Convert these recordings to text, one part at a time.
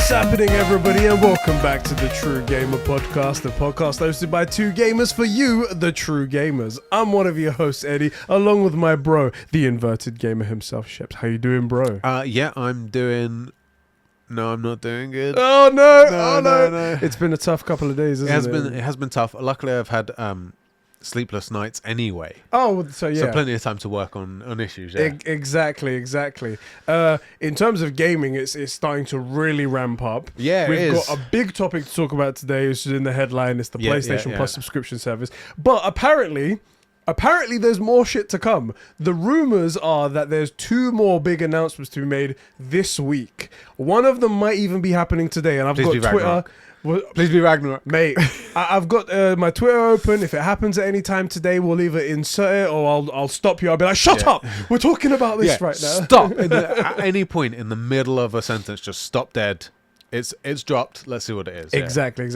What's happening, everybody, and welcome back to the True Gamer Podcast, the podcast hosted by two gamers for you, the true gamers. I'm one of your hosts, Eddie, along with my bro, the inverted gamer himself, Sheps. How you doing, bro? Yeah, I'm doing... No, I'm not doing good. Oh, no. No. It's been a tough couple of days, isn't it? It has been tough. Luckily, I've had sleepless nights anyway. Oh, so yeah. So plenty of time to work on issues, yeah. Exactly. In terms of gaming, it's starting to really ramp up. Yeah, We've got a big topic to talk about today, which is in the headline. It's the PlayStation Plus subscription service. But apparently there's more shit to come. The rumors are that there's two more big announcements to be made this week. One of them might even be happening today, and I've got Twitter. Please be Ragnarok. Mate, I've got my Twitter open. If it happens at any time today, we'll either insert it or I'll stop you. I'll be like, shut up! We're talking about this right now. Stop! At any point in the middle of a sentence, just stop dead. It's dropped. Let's see what it is. Exactly.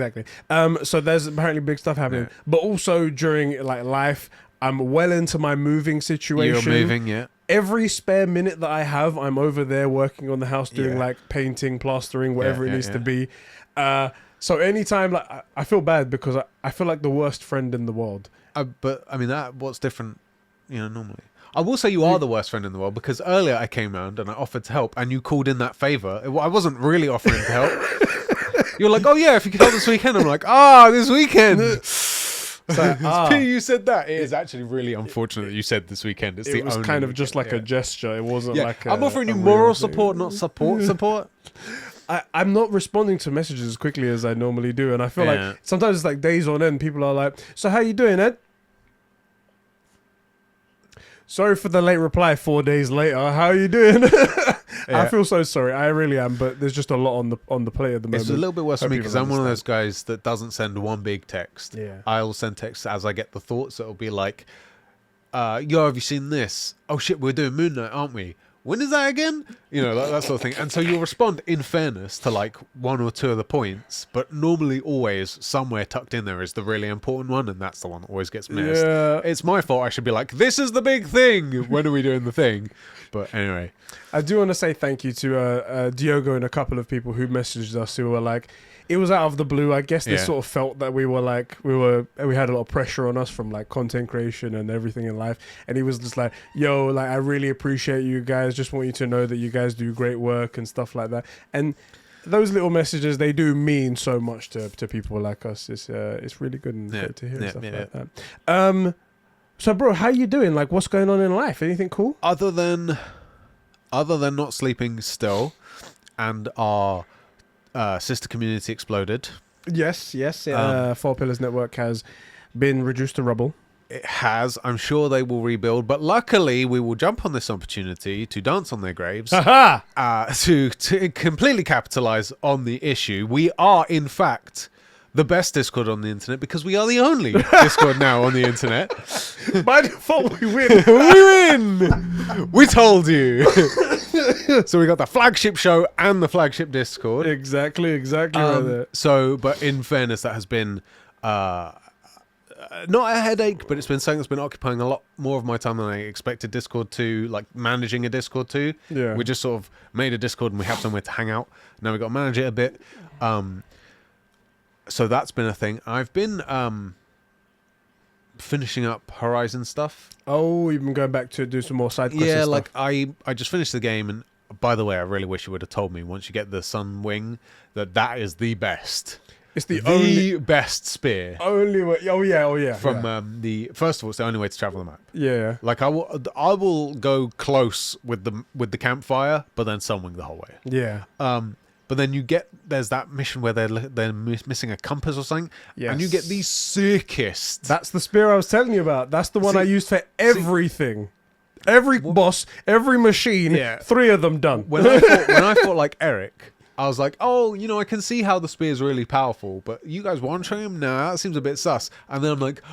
So there's apparently big stuff happening. Yeah. But also during life, I'm well into my moving situation. You're moving, yeah. Every spare minute that I have, I'm over there working on the house, doing painting, plastering, whatever it needs to be. So anytime, I feel bad because I feel like the worst friend in the world. But I mean, what's different, normally. I will say you are the worst friend in the world because earlier I came round and I offered to help and you called in that favour. I wasn't really offering to help. You're like, oh yeah, if you could help this weekend. I'm like, this weekend. It's pity you said that. It is actually really unfortunate that you said this weekend. It was kind of just like a gesture. It wasn't like I'm offering you moral support, not support. I'm not responding to messages as quickly as I normally do, and I feel like sometimes it's like days on end. People are like, "So how you doing, Ed?" Sorry for the late reply. 4 days later, how are you doing? I feel so sorry. I really am, but there's just a lot on the plate at the moment. It's a little bit worse for me because I'm one of those guys that doesn't send one big text. Yeah, I'll send texts as I get the thoughts. So it'll be like, "Yo, have you seen this? Oh shit, we're doing Moon Knight, aren't we? When is that again?" That sort of thing. And so you'll respond in fairness to like one or two of the points, but normally always somewhere tucked in there is the really important one, and that's the one that always gets missed. Yeah. It's my fault. I should be like, this is the big thing. When are we doing the thing? But anyway. I do want to say thank you to Diogo and a couple of people who messaged us who were like, it was out of the blue. I guess they sort of felt that we had a lot of pressure on us from like content creation and everything in life. And he was just like, yo, like, I really appreciate you guys. Just want you to know that you guys do great work and stuff like that. And those little messages, they do mean so much to people like us. It's really good and great to hear stuff like that. So bro, how you doing? Like, what's going on in life? Anything cool? Other than not sleeping still and our sister community exploded. Yes. Four Pillars Network has been reduced to rubble. It has. I'm sure they will rebuild, but luckily we will jump on this opportunity to dance on their graves. To completely capitalize on the issue. We are, in fact, the best Discord on the internet because we are the only Discord now on the internet. By default, we win. We win. We told you. So we got the flagship show and the flagship Discord. Exactly right there. So, but in fairness, that has been not a headache, but it's been something that's been occupying a lot more of my time than I expected Discord to, like managing a Discord to. Yeah. We just sort of made a Discord and we have somewhere to hang out. Now we've got to manage it a bit. So that's been a thing. I've been finishing up Horizon stuff. Oh, you've been going back to do some more side quests. Yeah, and like stuff. I just finished the game, and by the way, I really wish you would have told me once you get the Sun Wing that is the best. It's the only best spear. Only way. Oh yeah. From the first of all, it's the only way to travel the map. Yeah. Like I will go close with the campfire, but then Sun Wing the whole way. Yeah. But then there's that mission where they're missing a compass or something, and you get the sickest. That's the spear I was telling you about. That's the one I used for everything. Every boss, every machine, 3 of them done. When I fought like Eric, I was like, I can see how the spear is really powerful, but you guys one-shot him? Nah, that seems a bit sus. And then I'm like,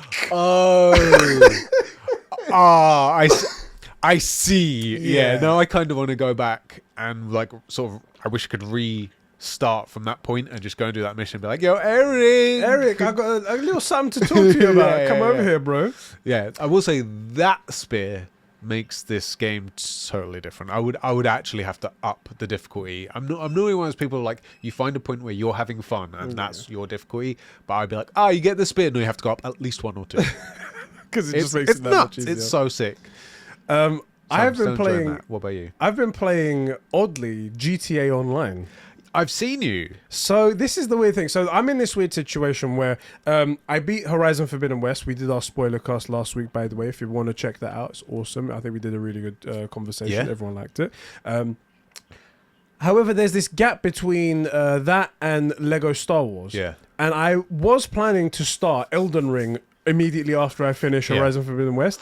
I see. Yeah. Now I kind of want to go back and like sort of, I wish I could restart from that point and just go and do that mission and be like, yo, Eric, I got a little something to talk to you about. Come over here, bro. Yeah, I will say that spear makes this game totally different. I would actually have to up the difficulty. I'm not one of those people like you find a point where you're having fun and that's your difficulty, but I'd be like, you get the spear, no, you have to go up at least 1 or 2 because it just makes it that much easier. It's so sick. I've been playing. What about you? I've been playing oddly GTA Online. I've seen you. So this is the weird thing. So I'm in this weird situation where I beat Horizon Forbidden West. We did our spoiler cast last week, by the way. If you want to check that out, it's awesome. I think we did a really good conversation. Yeah. Everyone liked it. However, there's this gap between that and Lego Star Wars. Yeah. And I was planning to start Elden Ring immediately after I finish Horizon Forbidden West.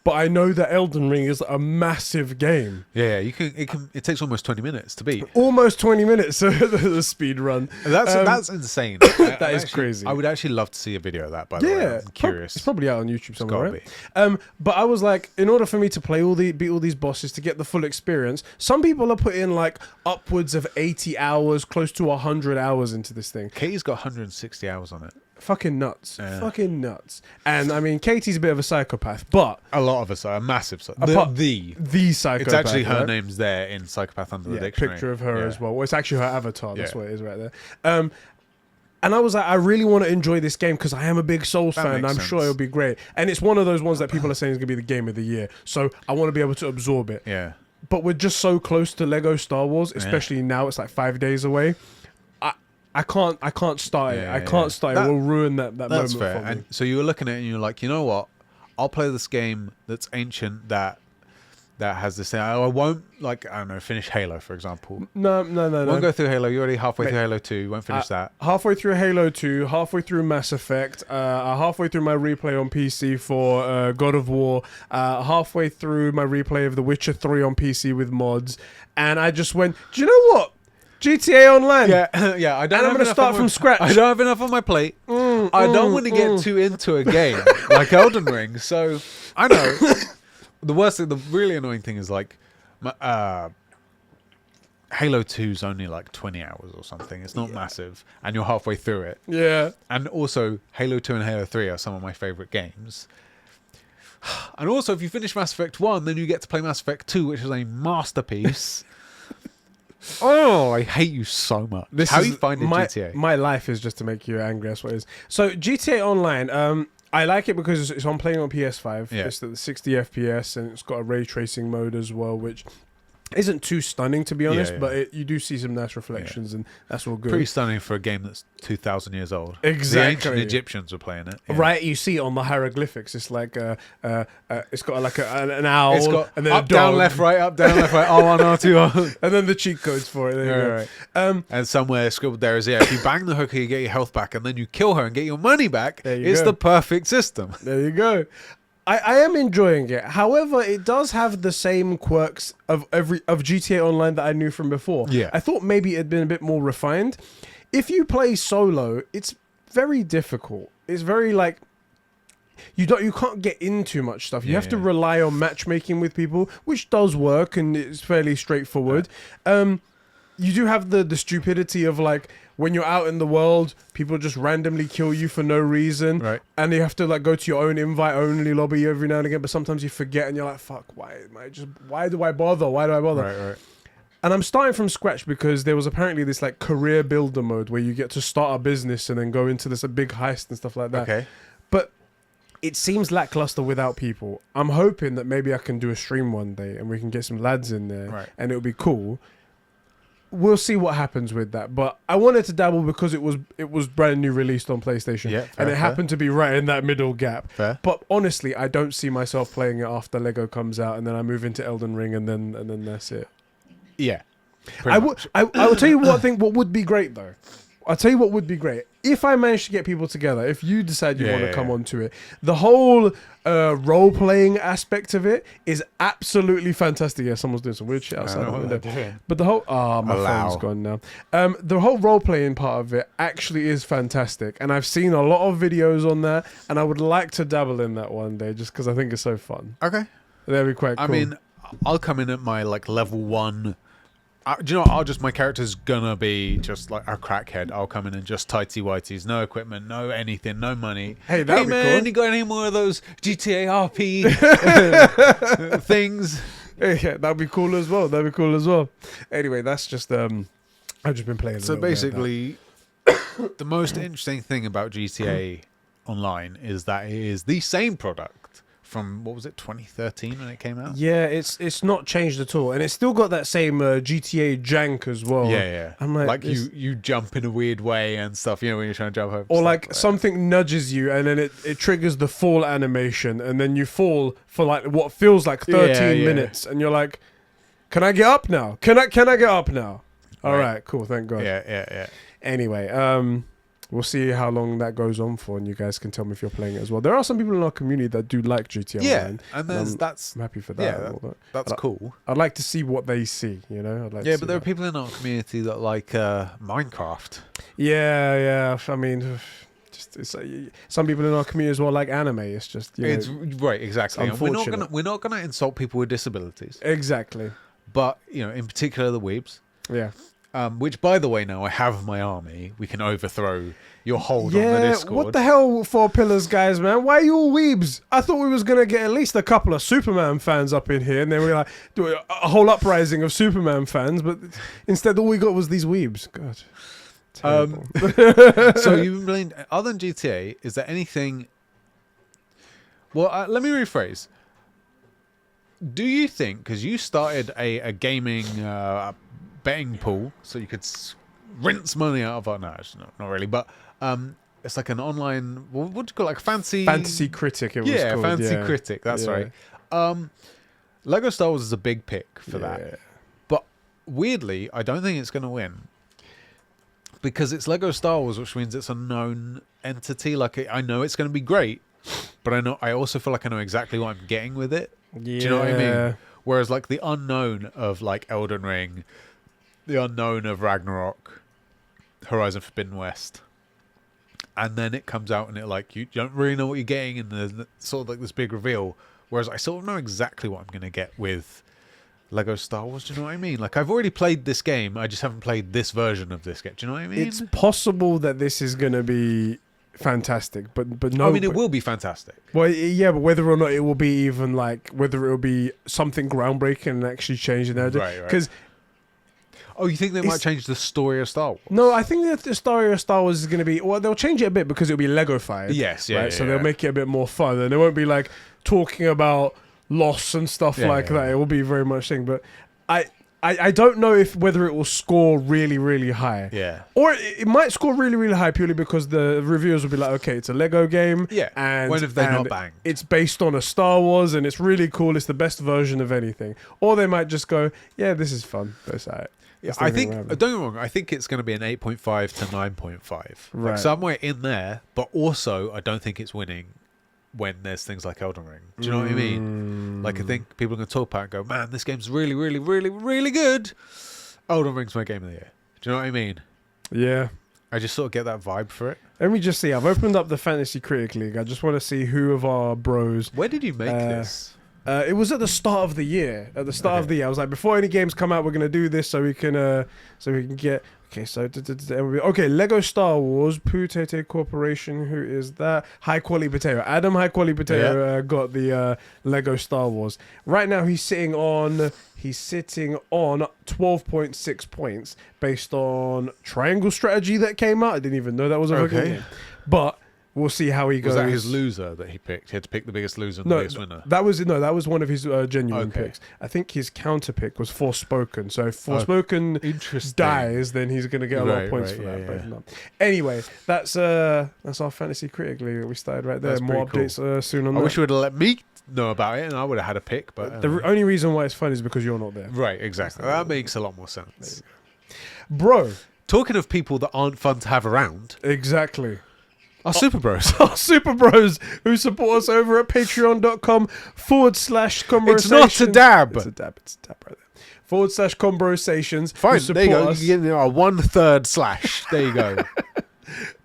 But I know that Elden Ring is a massive game. Yeah, it takes almost 20 minutes to beat. Almost 20 minutes, the speed run. That's insane. That is crazy. I would actually love to see a video of that, by the way. I'm curious. It's probably out on YouTube somewhere, right? But I was like, in order for me to play beat all these bosses to get the full experience, some people are putting like upwards of 80 hours, close to 100 hours into this thing. Katie's got 160 hours on it. Fucking nuts. Fucking nuts. And I mean, Katie's a bit of a psychopath, but a lot of us are a massive psychopath. The psychopath. It's actually her name's there in Psychopath Under the Dictionary. Picture of her as well. Well, it's actually her avatar. That's what it is right there. And I was like, I really want to enjoy this game because I am a big Souls fan. I'm sure it'll be great. And it's one of those ones that people are saying is going to be the game of the year. So I want to be able to absorb it. Yeah. But we're just so close to Lego Star Wars, especially now. It's like 5 days away. I can't start it. I can't start it. We'll ruin that moment. That's fair. For me. And so you were looking at it and you're like, you know what? I'll play this game that's ancient that has this thing. I won't, like, I don't know, finish Halo, for example. No. Won't go through Halo. You're already halfway through Halo 2. You won't finish that. Halfway through Halo 2, halfway through Mass Effect, halfway through my replay on PC for God of War, halfway through my replay of The Witcher 3 on PC with mods. And I just went, do you know what? GTA Online. Yeah. I'm going to start from scratch. I don't have enough on my plate. I don't want to get too into a game like Elden Ring. So I know the worst thing, the really annoying thing is like, Halo 2 is only like 20 hours or something. It's not massive, and you're halfway through it. Yeah. And also, Halo 2 and Halo 3 are some of my favorite games. And also, if you finish Mass Effect 1, then you get to play Mass Effect 2, which is a masterpiece. Oh, I hate you so much. How you find GTA? My life is just to make you angry. That's what it is. So GTA Online, I like it because I'm playing on PS5. Yeah. It's at 60 FPS and it's got a ray tracing mode as well, which isn't too stunning to be honest, but you do see some nice reflections and that's all good. Pretty stunning for a game that's 2,000 years old. Exactly. The ancient Egyptians were playing it. Yeah. Right, you see it on the hieroglyphics. It's like it's got like an owl, it's got and then up, a dog. down, left, right, up, down, left, right, R1, R2, and then the cheat codes for it. There you go. Right. And somewhere scribbled there is, if you bang the hooker, you get your health back, and then you kill her and get your money back. It's the perfect system. There you go. I am enjoying it. However, it does have the same quirks of GTA Online that I knew from before. Yeah. I thought maybe it had been a bit more refined. If you play solo, it's very difficult. It's very like you can't get into much stuff. You have to rely on matchmaking with people, which does work and it's fairly straightforward. You do have the stupidity of like when you're out in the world, people just randomly kill you for no reason, right? And you have to like go to your own invite-only lobby every now and again. But sometimes you forget, and you're like, "Fuck, why do I bother? Why do I bother?" Right. And I'm starting from scratch because there was apparently this like career builder mode where you get to start a business and then go into this big heist and stuff like that. Okay, but it seems lackluster without people. I'm hoping that maybe I can do a stream one day and we can get some lads in there, and it'll be cool. We'll see what happens with that, but I wanted to dabble because it was brand new released on PlayStation, and it happened to be right in that middle gap. Fair. But honestly, I don't see myself playing it after Lego comes out, and then I move into Elden Ring, and then that's it. Yeah, I will tell you what I think. What would be great though? I'll tell you what would be great if I manage to get people together. If you decide you want to come onto it, the whole role-playing aspect of it is absolutely fantastic. Yeah, someone's doing some weird shit outside the window. But the whole my phone's gone now. The whole role-playing part of it actually is fantastic, and I've seen a lot of videos on that, and I would like to dabble in that one day just because I think it's so fun. Okay, that'd be quite cool. I mean, I'll come in at my like level 1 do you know what? My character's gonna be just like a crackhead. I'll come in and just tighty whities, no equipment, no anything, no money. Hey, that'd be man, cool. You got any more of those GTA RP things? Yeah, that'd be cool as well. Anyway, that's just I've just been playing. So basically, the most interesting thing about GTA Online is that it is the same product from, what was it, 2013 when it came out? Yeah, it's not changed at all, and it's still got that same GTA jank as well. Yeah. I'm like you jump in a weird way and stuff, when you're trying to jump over. Or like something nudges you, and then it triggers the fall animation, and then you fall for like what feels like 13 minutes, and you're like, can I get up now? Can I get up now? All right, cool, thank God. Yeah. Anyway, we'll see how long that goes on for, and you guys can tell me if you're playing it as well. There are some people in our community that do like GTA Online. And I'm happy for that. Yeah, that's cool. I'd like to see what they see, I'd like but there are people in our community that like Minecraft. Yeah. I mean, some people in our community as well like anime. It's just, it's right, exactly. And we're not gonna insult people with disabilities. Exactly. But in particular the weebs. Yeah. Which, by the way, now I have my army. We can overthrow your hold on the Discord. What the hell, 4 Pillars guys, man? Why are you all weebs? I thought we was going to get at least a couple of Superman fans up in here, and then we like do a whole uprising of Superman fans, but instead all we got was these weebs. God. So you've been playing, other than GTA, is there anything... Well, let me rephrase. Do you think, because you started a gaming... betting pool, so you could rinse money out of it. No, it's not really, but it's like an online, what do you call it, like fantasy critic. It was called. Fantasy critic. That's right. Lego Star Wars is a big pick for that, but weirdly, I don't think it's going to win because it's Lego Star Wars, which means it's a known entity. Like I know it's going to be great, but I also feel like I know exactly what I'm getting with it. Yeah. Do you know what I mean? Whereas like the unknown of like Elden Ring, the unknown of Ragnarok, Horizon Forbidden West, and then it comes out and it like you don't really know what you're getting, and there's sort of like this big reveal. Whereas I sort of know exactly what I'm going to get with Lego Star Wars. Do you know what I mean? Like I've already played this game, I just haven't played this version of this game. Do you know what I mean? It's possible that this is going to be fantastic, but no. I mean, it will be fantastic. Well, yeah, but whether or not it will be even like whether it will be something groundbreaking and actually change the narrative, because. Oh, you think they might change the story of Star Wars? No, I think that the story of Star Wars is going to be... Well, they'll change it a bit because it'll be Lego-fied. Yes, yeah, right? So they'll make it a bit more fun. And it won't be like talking about loss and stuff that. It will be very much thing. But I don't know whether it will score really, really high. Yeah. Or it might score really, really high purely because the reviewers will be like, okay, it's a Lego game. Yeah. And when have they not banged? It's based on a Star Wars and it's really cool. It's the best version of anything. Or they might just go, yeah, this is fun. That's all right. Yeah, I think, don't get me wrong, I think it's going to be an 8.5 to 9.5. Right. Like somewhere in there, but also I don't think it's winning when there's things like Elden Ring. Do you know what I mean? Like I think people are going to talk about it and go, man, this game's really, really, really, really good. Elden Ring's my game of the year. Do you know what I mean? Yeah. I just sort of get that vibe for it. Let me just see. I've opened up the Fantasy Critic League. I just want to see who of our bros... Where did you make this? It was at the start of the year. At the start of the year, I was like, before any games come out, we're gonna do this so we can get. Okay, so okay, Lego Star Wars, Putete Corporation. Who is that? High Quality Potato. Adam High Quality Potato got the Lego Star Wars. Right now, he's sitting on 12.6 points based on Triangle Strategy that came out. I didn't even know that was a game, but. We'll see how he goes. Was that his loser that he picked? He had to pick the biggest loser and the biggest winner. That was one of his genuine picks. I think his counter pick was Forspoken. So if Forspoken dies, then he's going to get a lot of points for that. Yeah. Anyway, that's our Fantasy Critic League that we started right there. More updates soon on that. I wish you would have let me know about it and I would have had a pick. But the only reason why it's fun is because you're not there. Right, exactly. That makes a lot more sense. Bro. Talking of people that aren't fun to have around. Exactly. Our Super Bros. Our Super Bros who support us over at patreon.com/Conbrosations. It's not a dab. It's a dab right there. /Conbrosations. Fine, there you go. You get a 1/3 / There you go.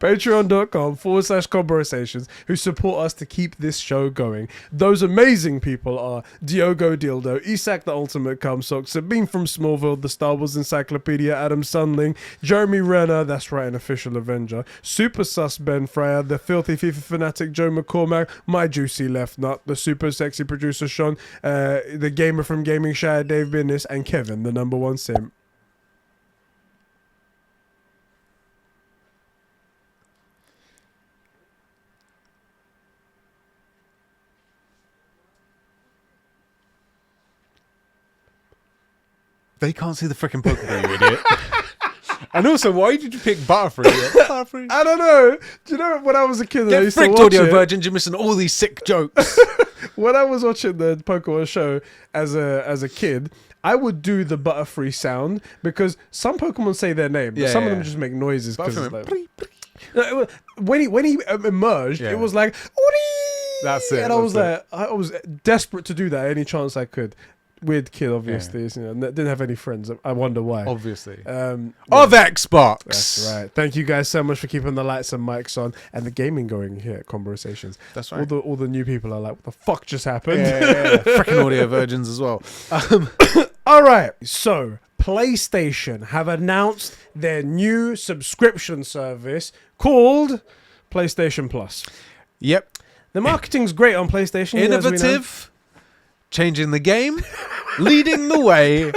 Patreon.com/Conbrosations, who support us to keep this show going. Those amazing people are Diogo Dildo, Isak the Ultimate Cumsock, Sabine from Smallville, the Star Wars Encyclopedia, Adam Sunling, Jeremy Renner, that's right, an official Avenger, Super Sus Ben Fryer, the Filthy FIFA Fanatic Joe McCormack, My Juicy Left Nut, the Super Sexy Producer Sean, the Gamer from Gaming Shire Dave Business, and Kevin, the number one simp. They can't see the freaking Pokemon, you idiot. And also, why did you pick Butterfree? Butterfree? I don't know. Do you know when I was a kid? Get fricked, Audio Virgins. You're missing all these sick jokes. When I was watching the Pokemon show as a kid, I would do the Butterfree sound because some Pokemon say their name, but some of them just make noises. Like, when he emerged, it was like, that's it. And I was desperate to do that any chance I could. Weird kid, obviously. You know, didn't have any friends. I wonder why. Obviously. Of Xbox. That's right. Thank you guys so much for keeping the lights and mics on and the gaming going here at Conbrosations. That's right. All the new people are like, what the fuck just happened? Yeah. Freaking Audio Virgins as well. All right. So, PlayStation have announced their new subscription service called PlayStation Plus. Yep. The marketing's great on PlayStation. Innovative. Changing the game, leading the way.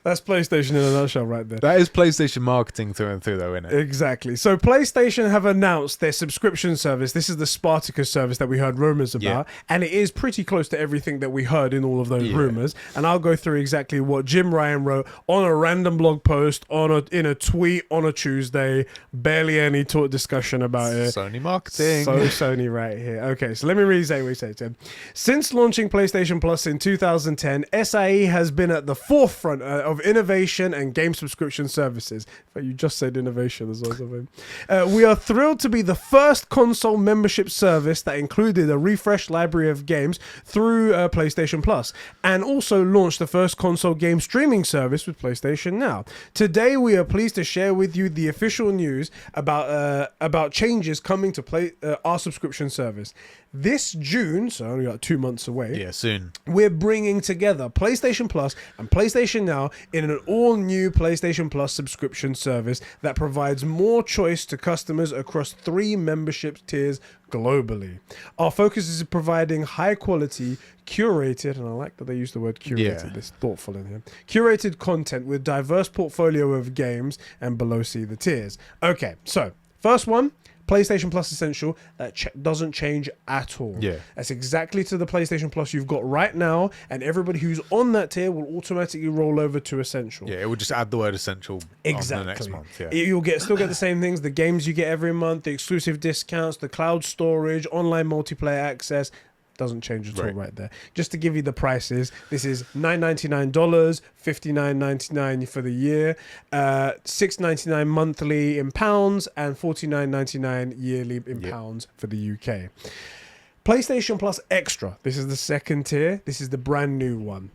That's PlayStation in a nutshell right there. That is PlayStation marketing through and through, though, isn't it? Exactly. So PlayStation have announced their subscription service. This is the Spartacus service that we heard rumors about. And it is pretty close to everything that we heard in all of those rumors. And I'll go through exactly what Jim Ryan wrote on a random blog post, in a tweet on a Tuesday. Barely any discussion about it. Sony marketing. So Sony right here. Okay, so let me read exactly what he said, Tim. Since launching PlayStation Plus in 2010, SIE has been at the forefront of innovation and game subscription services. You just said innovation as well. We are thrilled to be the first console membership service that included a refreshed library of games through PlayStation Plus, and also launched the first console game streaming service with PlayStation Now. Today, we are pleased to share with you the official news about changes coming to our subscription service. This June, so only got 2 months away. Yeah, soon. We're bringing together PlayStation Plus and PlayStation Now in an all-new PlayStation Plus subscription service that provides more choice to customers across 3 membership tiers globally. Our focus is providing high-quality, curated, and I like that they use the word curated, it's thoughtful in here, curated content with diverse portfolio of games, and below see the tiers. Okay, so first one, PlayStation Plus Essential, that doesn't change at all. Yeah. That's exactly to the PlayStation Plus you've got right now, and everybody who's on that tier will automatically roll over to Essential. Yeah, it will just add the word Essential on the next month. Yeah. You'll still get the same things, the games you get every month, the exclusive discounts, the cloud storage, online multiplayer access. Doesn't change at all right there. Just to give you the prices, this is $9.99, $59.99 for the year, $6.99 monthly in pounds, and $49.99 yearly in pounds for the UK. PlayStation Plus Extra, this is the second tier. This is the brand new one.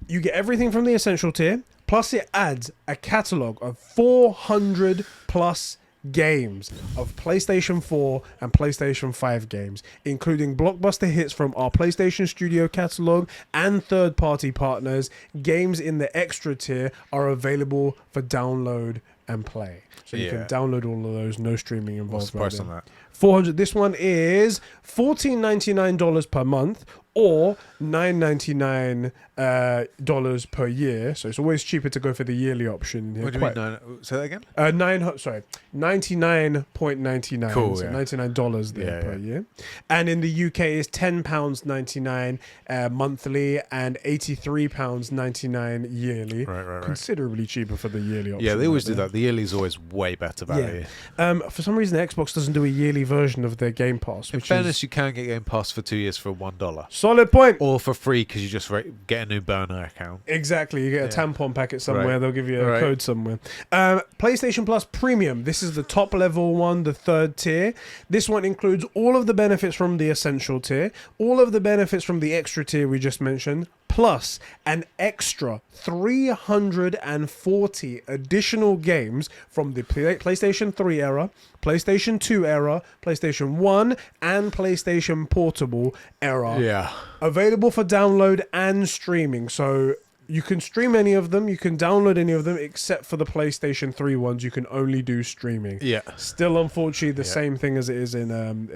You get everything from the Essential tier, plus it adds a catalogue of 400 plus games of PlayStation 4 and PlayStation 5 games, including blockbuster hits from our PlayStation Studio catalog and third-party partners. Games in the extra tier are available for download and play. So you can download all of those, no streaming involved. What's the price on that? 400. This one is $14.99 per month, or $9.99 per year. So it's always cheaper to go for the yearly option. What do you mean? Say that again? $99.99. Cool, so $99 there per year. And in the UK is £10.99 monthly and £83.99 yearly. Right. Considerably cheaper for the yearly option. Yeah, they always do that. The yearly's always way better value. For some reason, Xbox doesn't do a yearly version of their Game Pass. In fairness, you can get Game Pass for 2 years for $1. Solid point. Or for free because you just get a new burner account. Exactly. You get a tampon packet somewhere. They'll give you a code somewhere. PlayStation Plus Premium. This is the top level one, the third tier. This one includes all of the benefits from the Essential tier, all of the benefits from the extra tier we just mentioned, plus an extra 340 additional games from the PlayStation 3 era, PlayStation 2 era, PlayStation 1, and PlayStation Portable era. Yeah. Available for download and streaming. So you can stream any of them, you can download any of them, except for the PlayStation 3 ones. You can only do streaming. Yeah. Still, unfortunately, the same thing as it is in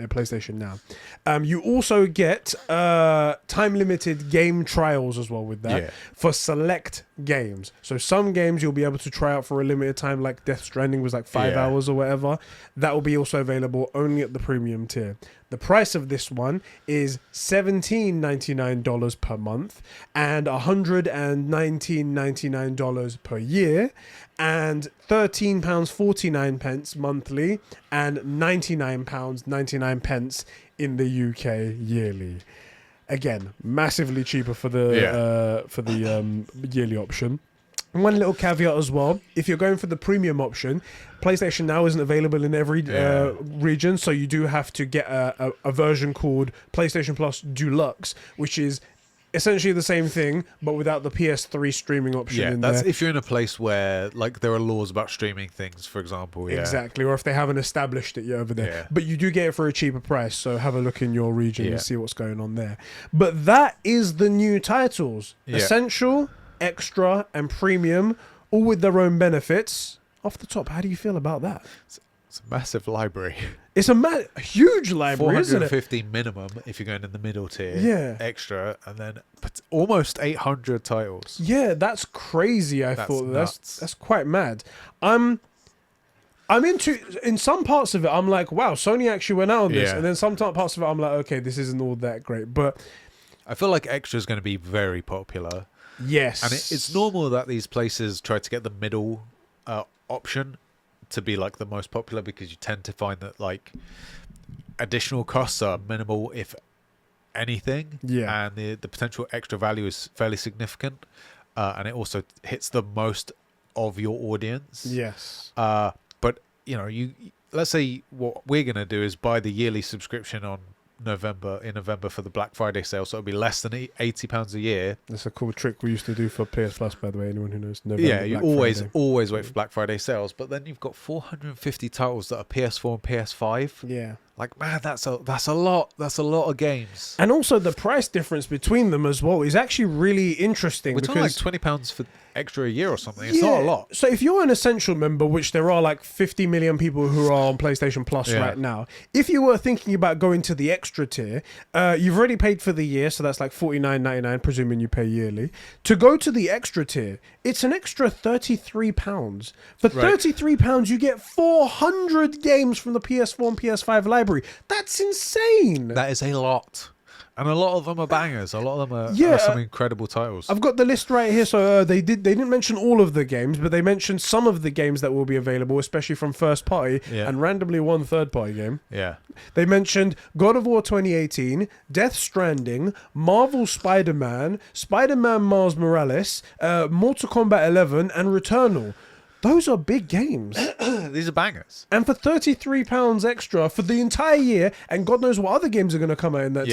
PlayStation Now. You also get time-limited game trials as well with that for select games. So some games you'll be able to try out for a limited time, like Death Stranding was like 5 hours or whatever. That will be also available only at the premium tier. The price of this one is $17.99 per month and $119.99 per year, and £13.49 monthly and £99.99 in the UK yearly. Again, massively cheaper for the yearly option. One little caveat as well: if you're going for the premium option, PlayStation Now isn't available in every region, so you do have to get a version called PlayStation Plus Deluxe, which is essentially the same thing but without the PS3 streaming option. That's if you're in a place where like there are laws about streaming things, for example. Exactly, or if they haven't established it yet over there. But you do get it for a cheaper price, so have a look in your region and see what's going on there. But that is the new titles: Essential, Extra, and Premium, all with their own benefits. Off the top, how do you feel about that? It's a massive library. It's a huge library, isn't it? 450 minimum if you're going in the middle tier. Yeah. Extra, and then almost 800 titles. Yeah, that's crazy. That's quite mad. I'm in some parts of it, I'm like, wow, Sony actually went out on this. And then some parts of it, I'm like, okay, this isn't all that great. But I feel like Extra is going to be very popular. Yes. And it's normal that these places try to get the middle option to be like the most popular, because you tend to find that like additional costs are minimal, if anything. Yeah. And the potential extra value is fairly significant. And it also hits the most of your audience. Yes. But, you know, let's say what we're going to do is buy the yearly subscription in November for the Black Friday sale, so it'll be less than £80 a year. That's a cool trick we used to do for PS Plus, by the way, anyone who knows. November, you always wait for Black Friday sales, but then you've got 450 titles that are PS4 and PS5. Yeah. Like, man, that's a lot. That's a lot of games. And also the price difference between them as well is actually really interesting. We're talking like £20 for extra a year or something. It's not a lot. So if you're an Essential member, which there are like 50 million people who are on PlayStation Plus right now, if you were thinking about going to the extra tier, you've already paid for the year, so that's like $49.99, presuming you pay yearly. To go to the extra tier, it's an extra £33. For £33, you get 400 games from the PS4 and PS5 library. That's insane. That is a lot. And a lot of them are bangers. A lot of them are some incredible titles. I've got the list right here. So they didn't mention all of the games, but they mentioned some of the games that will be available, especially from first party, and randomly one third party game. Yeah. They mentioned God of War 2018, Death Stranding, Marvel Spider-Man, Spider-Man Miles Morales, Mortal Kombat 11, and Returnal. Those are big games. These are bangers. And for £33 extra for the entire year, and God knows what other games are going to come out in that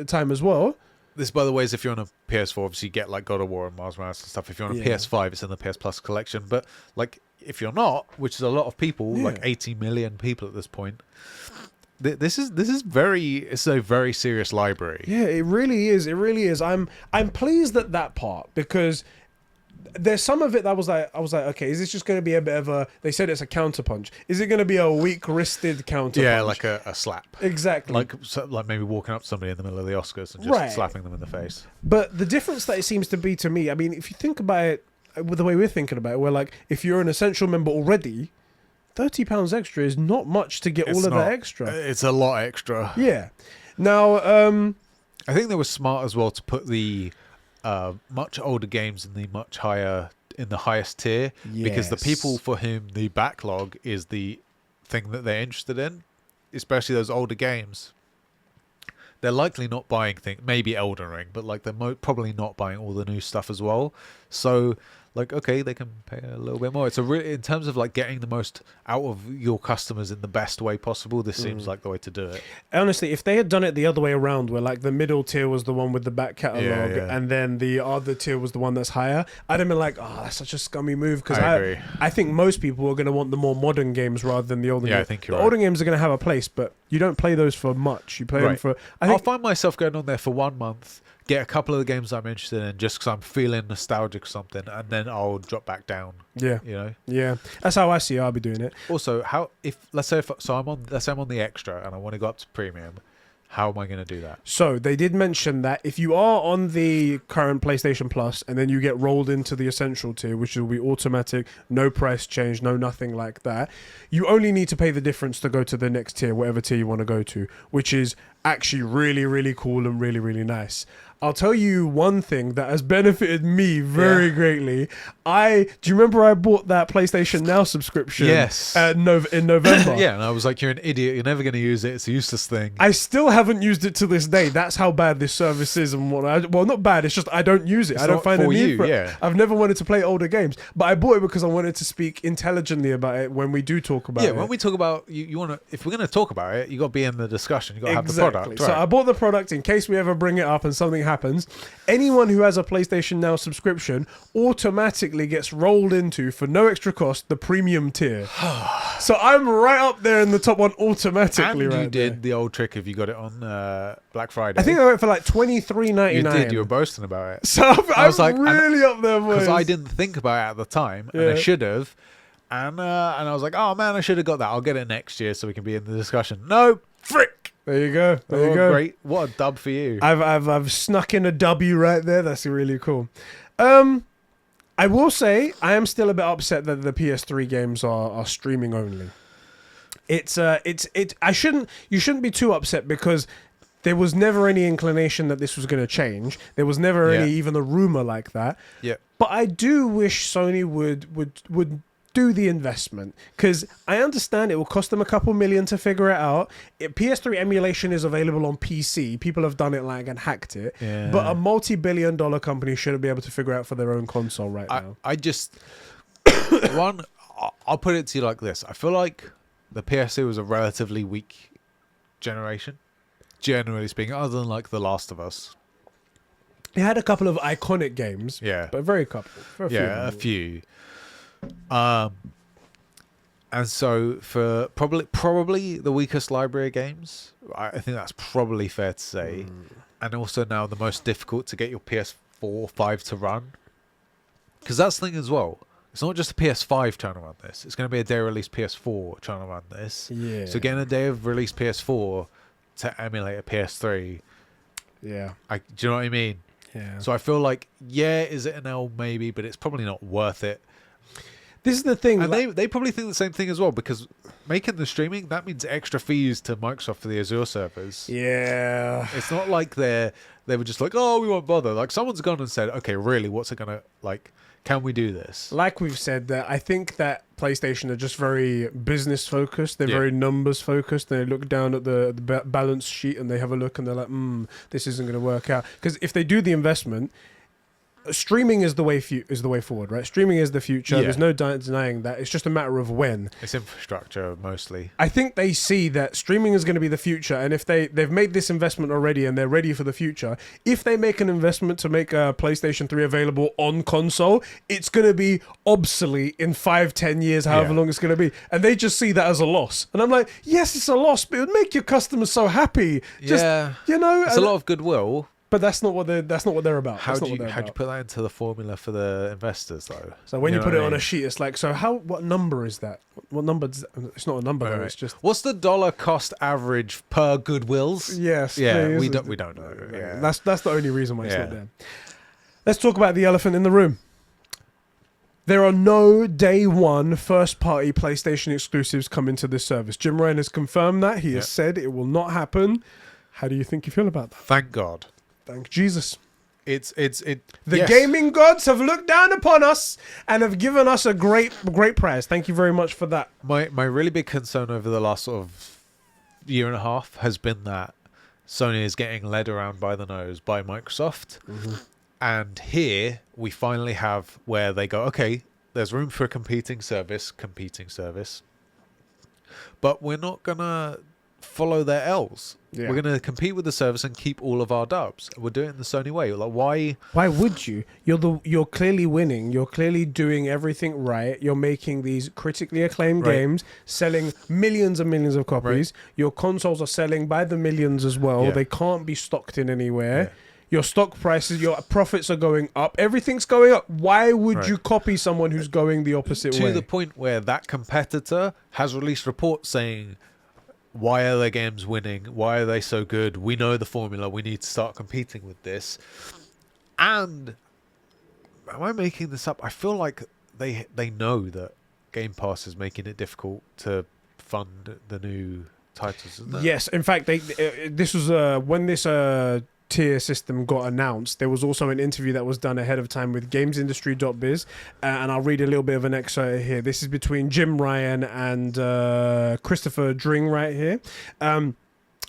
time as well. This, by the way, is if you're on a PS4, obviously you get like God of War and Miles Morales and stuff. If you're on a PS5, it's in the PS Plus collection. But like, if you're not, which is a lot of people, like 80 million people at this point, this is it's a very serious library. Yeah, it really is. It really is. I'm pleased at that part, because there's some of it that I was like, okay, is this just going to be a bit of a? They said it's a counterpunch. Is it going to be a weak-wristed counterpunch? Yeah, like a slap. Exactly. Like maybe walking up to somebody in the middle of the Oscars and just slapping them in the face. But the difference that it seems to be to me, I mean, if you think about it, with the way we're thinking about it, we're like, if you're an Essential member already, £30 extra is not much to get that extra. It's a lot extra. Yeah. Now, I think they were smart as well to put the much older games in the highest tier, because the people for whom the backlog is the thing that they're interested in, especially those older games, they're likely not buying things, maybe Elden Ring, but like they're probably not buying all the new stuff as well. So like, okay, they can pay a little bit more. It's in terms of like getting the most out of your customers in the best way possible. This seems like the way to do it. Honestly, if they had done it the other way around, where like the middle tier was the one with the back catalog, and then the other tier was the one that's higher, I'd have been like, oh, that's such a scummy move. Because I think most people are going to want the more modern games rather than the older games. I think you're the older games are going to have a place, but you don't play those for much. You play them for. I'll find myself going on there for 1 month, get a couple of the games I'm interested in just because I'm feeling nostalgic or something, and then I'll drop back down. Yeah, you know. Yeah, that's how I see it. I'll be doing it. Also, let's say I'm on the extra and I want to go up to premium. How am I going to do that? So they did mention that if you are on the current PlayStation Plus and then you get rolled into the Essential tier, which will be automatic, no price change, no nothing like that, you only need to pay the difference to go to the next tier, whatever tier you want to go to, which is actually really, really cool and really, really nice. I'll tell you one thing that has benefited me very greatly. Do you remember I bought that PlayStation Now subscription? Yes. In November. Yeah, and I was like, you're an idiot. You're never going to use it. It's a useless thing. I still haven't used it to this day. That's how bad this service is and what. Well, not bad. It's just I don't use it. I don't find a need for it. Yeah. I've never wanted to play older games, but I bought it because I wanted to speak intelligently about it when we do talk about it. Yeah, when we talk about you want to. If we're going to talk about it, you got to be in the discussion. You got to have the product. Right? So I bought the product in case we ever bring it up and something happens. Anyone who has a PlayStation Now subscription automatically gets rolled into, for no extra cost, the premium tier. So I'm right up there in the top one automatically. And you did the old trick if you got it on Black Friday. I think I went for like $23.99. You did. You were boasting about it. So I was like, really up there, boys. Because I didn't think about it at the time, and I should have. And I was like, oh man, I should have got that. I'll get it next year so we can be in the discussion. No, frick. There you go. There you go. Great. What a dub for you. I've snuck in a W right there. That's really cool. I will say I am still a bit upset that the PS3 games are streaming only. You shouldn't be too upset because there was never any inclination that this was going to change. There was never any even a rumor like that. Yeah. But I do wish Sony would do the investment, because I understand it will cost them a couple million to figure it out. PS3 emulation is available on PC. People have done it and hacked it. Yeah. But a multi-billion-dollar company shouldn't be able to figure out for their own console now. I just I'll put it to you like this. I feel like the PS2 was a relatively weak generation, generally speaking, other than like The Last of Us. It had a couple of iconic games, but very couple. A few. And so for probably the weakest library of games, I think that's probably fair to say, and also now the most difficult to get your PS4, 5 to run, because that's the thing as well. It's not just a PS5 trying to run this. It's going to be a day of release PS4 trying to run this. Yeah. So getting a day of release PS4 to emulate a PS3. Yeah. Do you know what I mean? Yeah. So I feel like, is it an L? Maybe, but it's probably not worth it. This is the thing. And they probably think the same thing as well, because making the streaming, that means extra fees to Microsoft for the Azure servers. Yeah. It's not like they were just like, oh, we won't bother. Like, someone's gone and said, okay, really, what's it going to, like, can we do this? Like we've said, that I think that PlayStation are just very business focused. They're very numbers focused. They look down at the balance sheet and they have a look and they're like, this isn't going to work out. Because if they do the investment, streaming is the way forward, right? Streaming is the future. Yeah. There's no denying that. It's just a matter of when. It's infrastructure mostly. I think they see that streaming is going to be the future, and if they've made this investment already and they're ready for the future, if they make an investment to make a PlayStation 3 available on console, it's going to be obsolete in 5-10 years, however long it's going to be, and they just see that as a loss. And I'm like, yes, it's a loss, but it would make your customers so happy. Just, it's a lot of goodwill. But that's not what they're about. How do you put that into the formula for the investors, though? So when you put it on a sheet, it's like, so what number is that? What number? It's not a number, though. It's just, what's the dollar cost average per goodwills? Yes. Yeah, we don't know. Yeah. That's the only reason why it's not there. Let's talk about the elephant in the room. There are no day one first-party PlayStation exclusives coming to this service. Jim Ryan has confirmed that. He has said it will not happen. How do you think you feel about that? Thank God. Thank Jesus. The gaming gods have looked down upon us and have given us a great prize. Thank you very much for that. My really big concern over the last sort of year and a half has been that Sony is getting led around by the nose by Microsoft. Mm-hmm. And here we finally have where they go, okay, there's room for a competing service, but we're not going to follow their L's. Yeah. We're going to compete with the service and keep all of our dubs. We're doing it the Sony way. Like, why would you? You're clearly winning. You're clearly doing everything right. You're making these critically acclaimed games, selling millions and millions of copies. Right. Your consoles are selling by the millions as well. Yeah. They can't be stocked in anywhere. Yeah. Your stock prices, your profits are going up. Everything's going up. Why would you copy someone who's going the opposite way? To the point where that competitor has released reports saying, why are their games winning? Why are they so good? We know the formula. We need to start competing with this. And am I making this up? I feel like they know that Game Pass is making it difficult to fund the new titles, isn't it? Yes. In fact, this was when this tier system got announced. There was also an interview that was done ahead of time with gamesindustry.biz, and I'll read a little bit of an excerpt here. This is between Jim Ryan and Christopher Dring right here.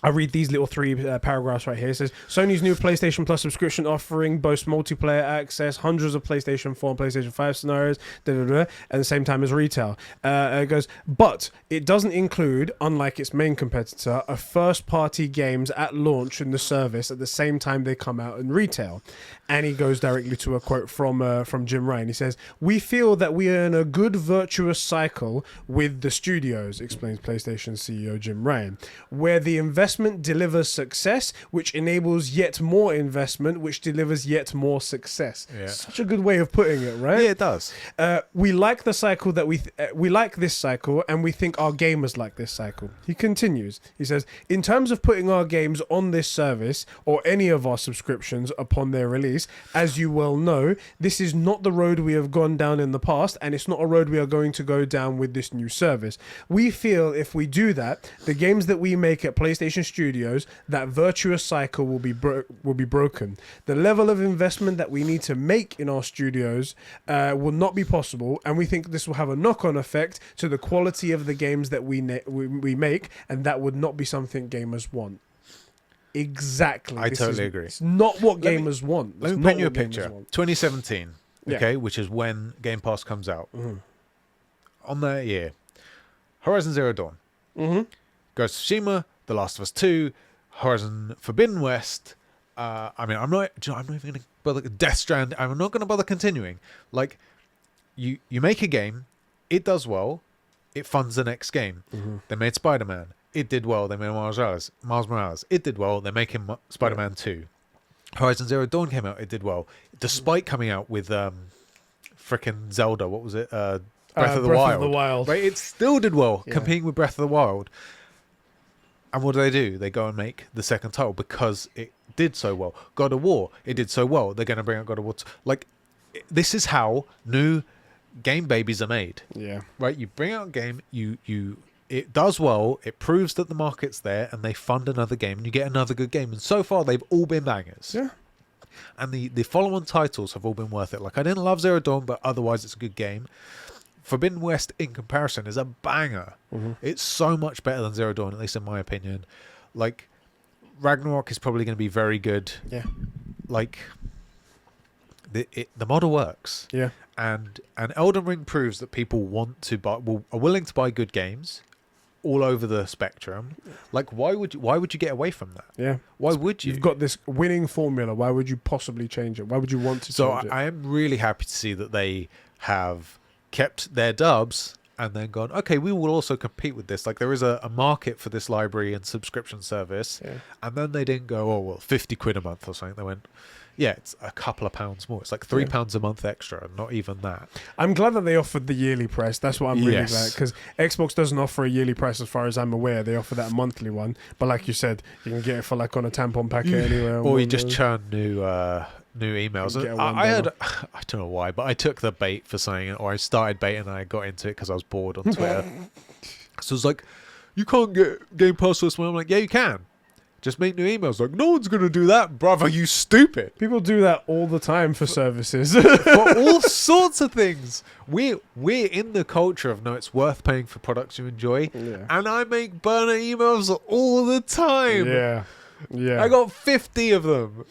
I'll read these little three paragraphs right here. It says, Sony's new PlayStation Plus subscription offering boasts multiplayer access, hundreds of PlayStation 4 and PlayStation 5 scenarios, at the same time as retail. It goes, but it doesn't include, unlike its main competitor, a first-party games at launch in the service at the same time they come out in retail. And he goes directly to a quote from Jim Ryan. He says, we feel that we are in a good virtuous cycle with the studios, explains PlayStation CEO Jim Ryan, where the investment delivers success, which enables yet more investment, which delivers yet more success. Yeah. Such a good way of putting it, right? Yeah, it does. We like the cycle that we like this cycle, and we think our gamers like this cycle. He continues. He says, in terms of putting our games on this service or any of our subscriptions upon their release, as you well know, this is not the road we have gone down in the past, and it's not a road we are going to go down with this new service. We feel if we do that, the games that we make at PlayStation Studios, that virtuous cycle will be broken. The level of investment that we need to make in our studios will not be possible, and we think this will have a knock-on effect to the quality of the games that we make, and that would not be something gamers want. Exactly. I totally agree. It's not what gamers want. Let me paint you a picture. 2017, okay, which is when Game Pass comes out. Mm-hmm. On that year, Horizon Zero Dawn, Ghost of Tsushima, The Last of Us 2, Horizon Forbidden West. I'm not even going to bother. Death Strand. I'm not going to bother continuing. Like, you make a game, it does well, it funds the next game. Mm-hmm. They made Spider-Man. It did well. They made Miles Morales. It did well. They're making Spider-Man 2. Horizon Zero Dawn came out. It did well. Despite coming out with frickin' Zelda. What was it? Breath of the Wild. Right? It still did well, competing with Breath of the Wild. And what do? They go and make the second title because it did so well. God of War. It did so well. They're going to bring out God of War. This is how new game babies are made. Yeah. Right? You bring out a game, it does well, it proves that the market's there, and they fund another game, and you get another good game. And so far, they've all been bangers. Yeah. And the follow-on titles have all been worth it. Like, I didn't love Zero Dawn, but otherwise it's a good game. Forbidden West, in comparison, is a banger. Mm-hmm. It's so much better than Zero Dawn, at least in my opinion. Like, Ragnarok is probably going to be very good. Yeah. Like, the model works. Yeah. And Elden Ring proves that people are willing to buy good games all over the spectrum. Like, why would you get away from that? Yeah. Why would you? You've got this winning formula. Why would you possibly change it? Why would you want to change it? I am really happy to see that they have kept their dubs and then gone, okay, we will also compete with this. Like, there is a market for this library and subscription service. Yeah. And then they didn't go, oh, well, 50 quid a month or something. They went, yeah, it's a couple of pounds more. It's like £3 a month extra, and not even that. I'm glad that they offered the yearly price. That's what I'm really glad, because Xbox doesn't offer a yearly price as far as I'm aware. They offer that monthly one. But like you said, you can get it for like on a tampon packet anywhere. Or you just churn new emails. I heard, I don't know why, but I took the bait for saying it, or I started baiting and I got into it because I was bored on Twitter. So it's like, you can't get Game Pass this one. I'm like, yeah, you can. Just make new emails. Like, no one's going to do that, brother, you stupid. People do that all the time for services. For all sorts of things. We're in the culture of, no, it's worth paying for products you enjoy. Yeah. And I make burner emails all the time. Yeah. Yeah. I got 50 of them.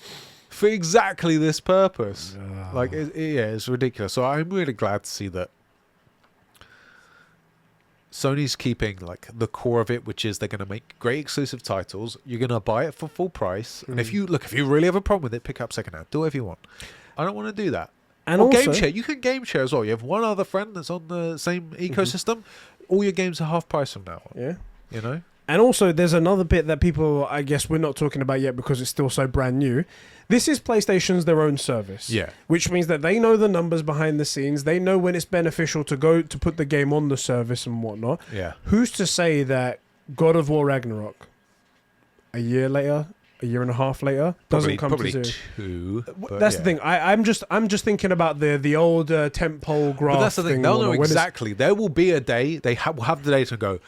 for exactly this purpose. Like, it's ridiculous. So I'm really glad to see that Sony's keeping like the core of it, which is they're going to make great exclusive titles. You're going to buy it for full price, and if you really have a problem with it, pick up secondhand. Do whatever you want. I don't want to do that. And also, game share. You can game share as well. You have one other friend that's on the same ecosystem. All your games are half price from now on. Yeah, you know. And also, there's another bit that people, I guess, we're not talking about yet because it's still so brand new. This is PlayStation's their own service. Yeah. Which means that they know the numbers behind the scenes. They know when it's beneficial to go to put the game on the service and whatnot. Yeah. Who's to say that God of War Ragnarok, a year later, a year and a half later, doesn't come to two. That's the thing. I'm just thinking about the old tentpole graph. But that's the thing. They'll know exactly. There will be a day they will have the data and go,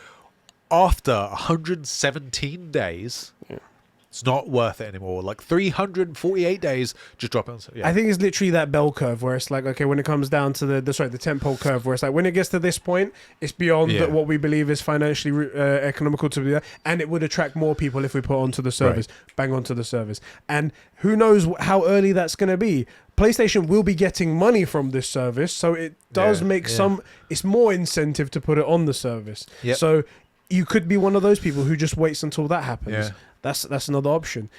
after 117 days, it's not worth it anymore. Like 348 days, just drop it. I think it's literally that bell curve where it's like, okay, when it comes down to the tentpole curve, where it's like when it gets to this point, it's beyond what we believe is financially economical to be there, and it would attract more people if we put onto the service, bang onto the service. And who knows how early that's going to be. PlayStation will be getting money from this service, so it does make it's more incentive to put it on the service. Yep. So you could be one of those people who just waits until that happens. Yeah. That's another option.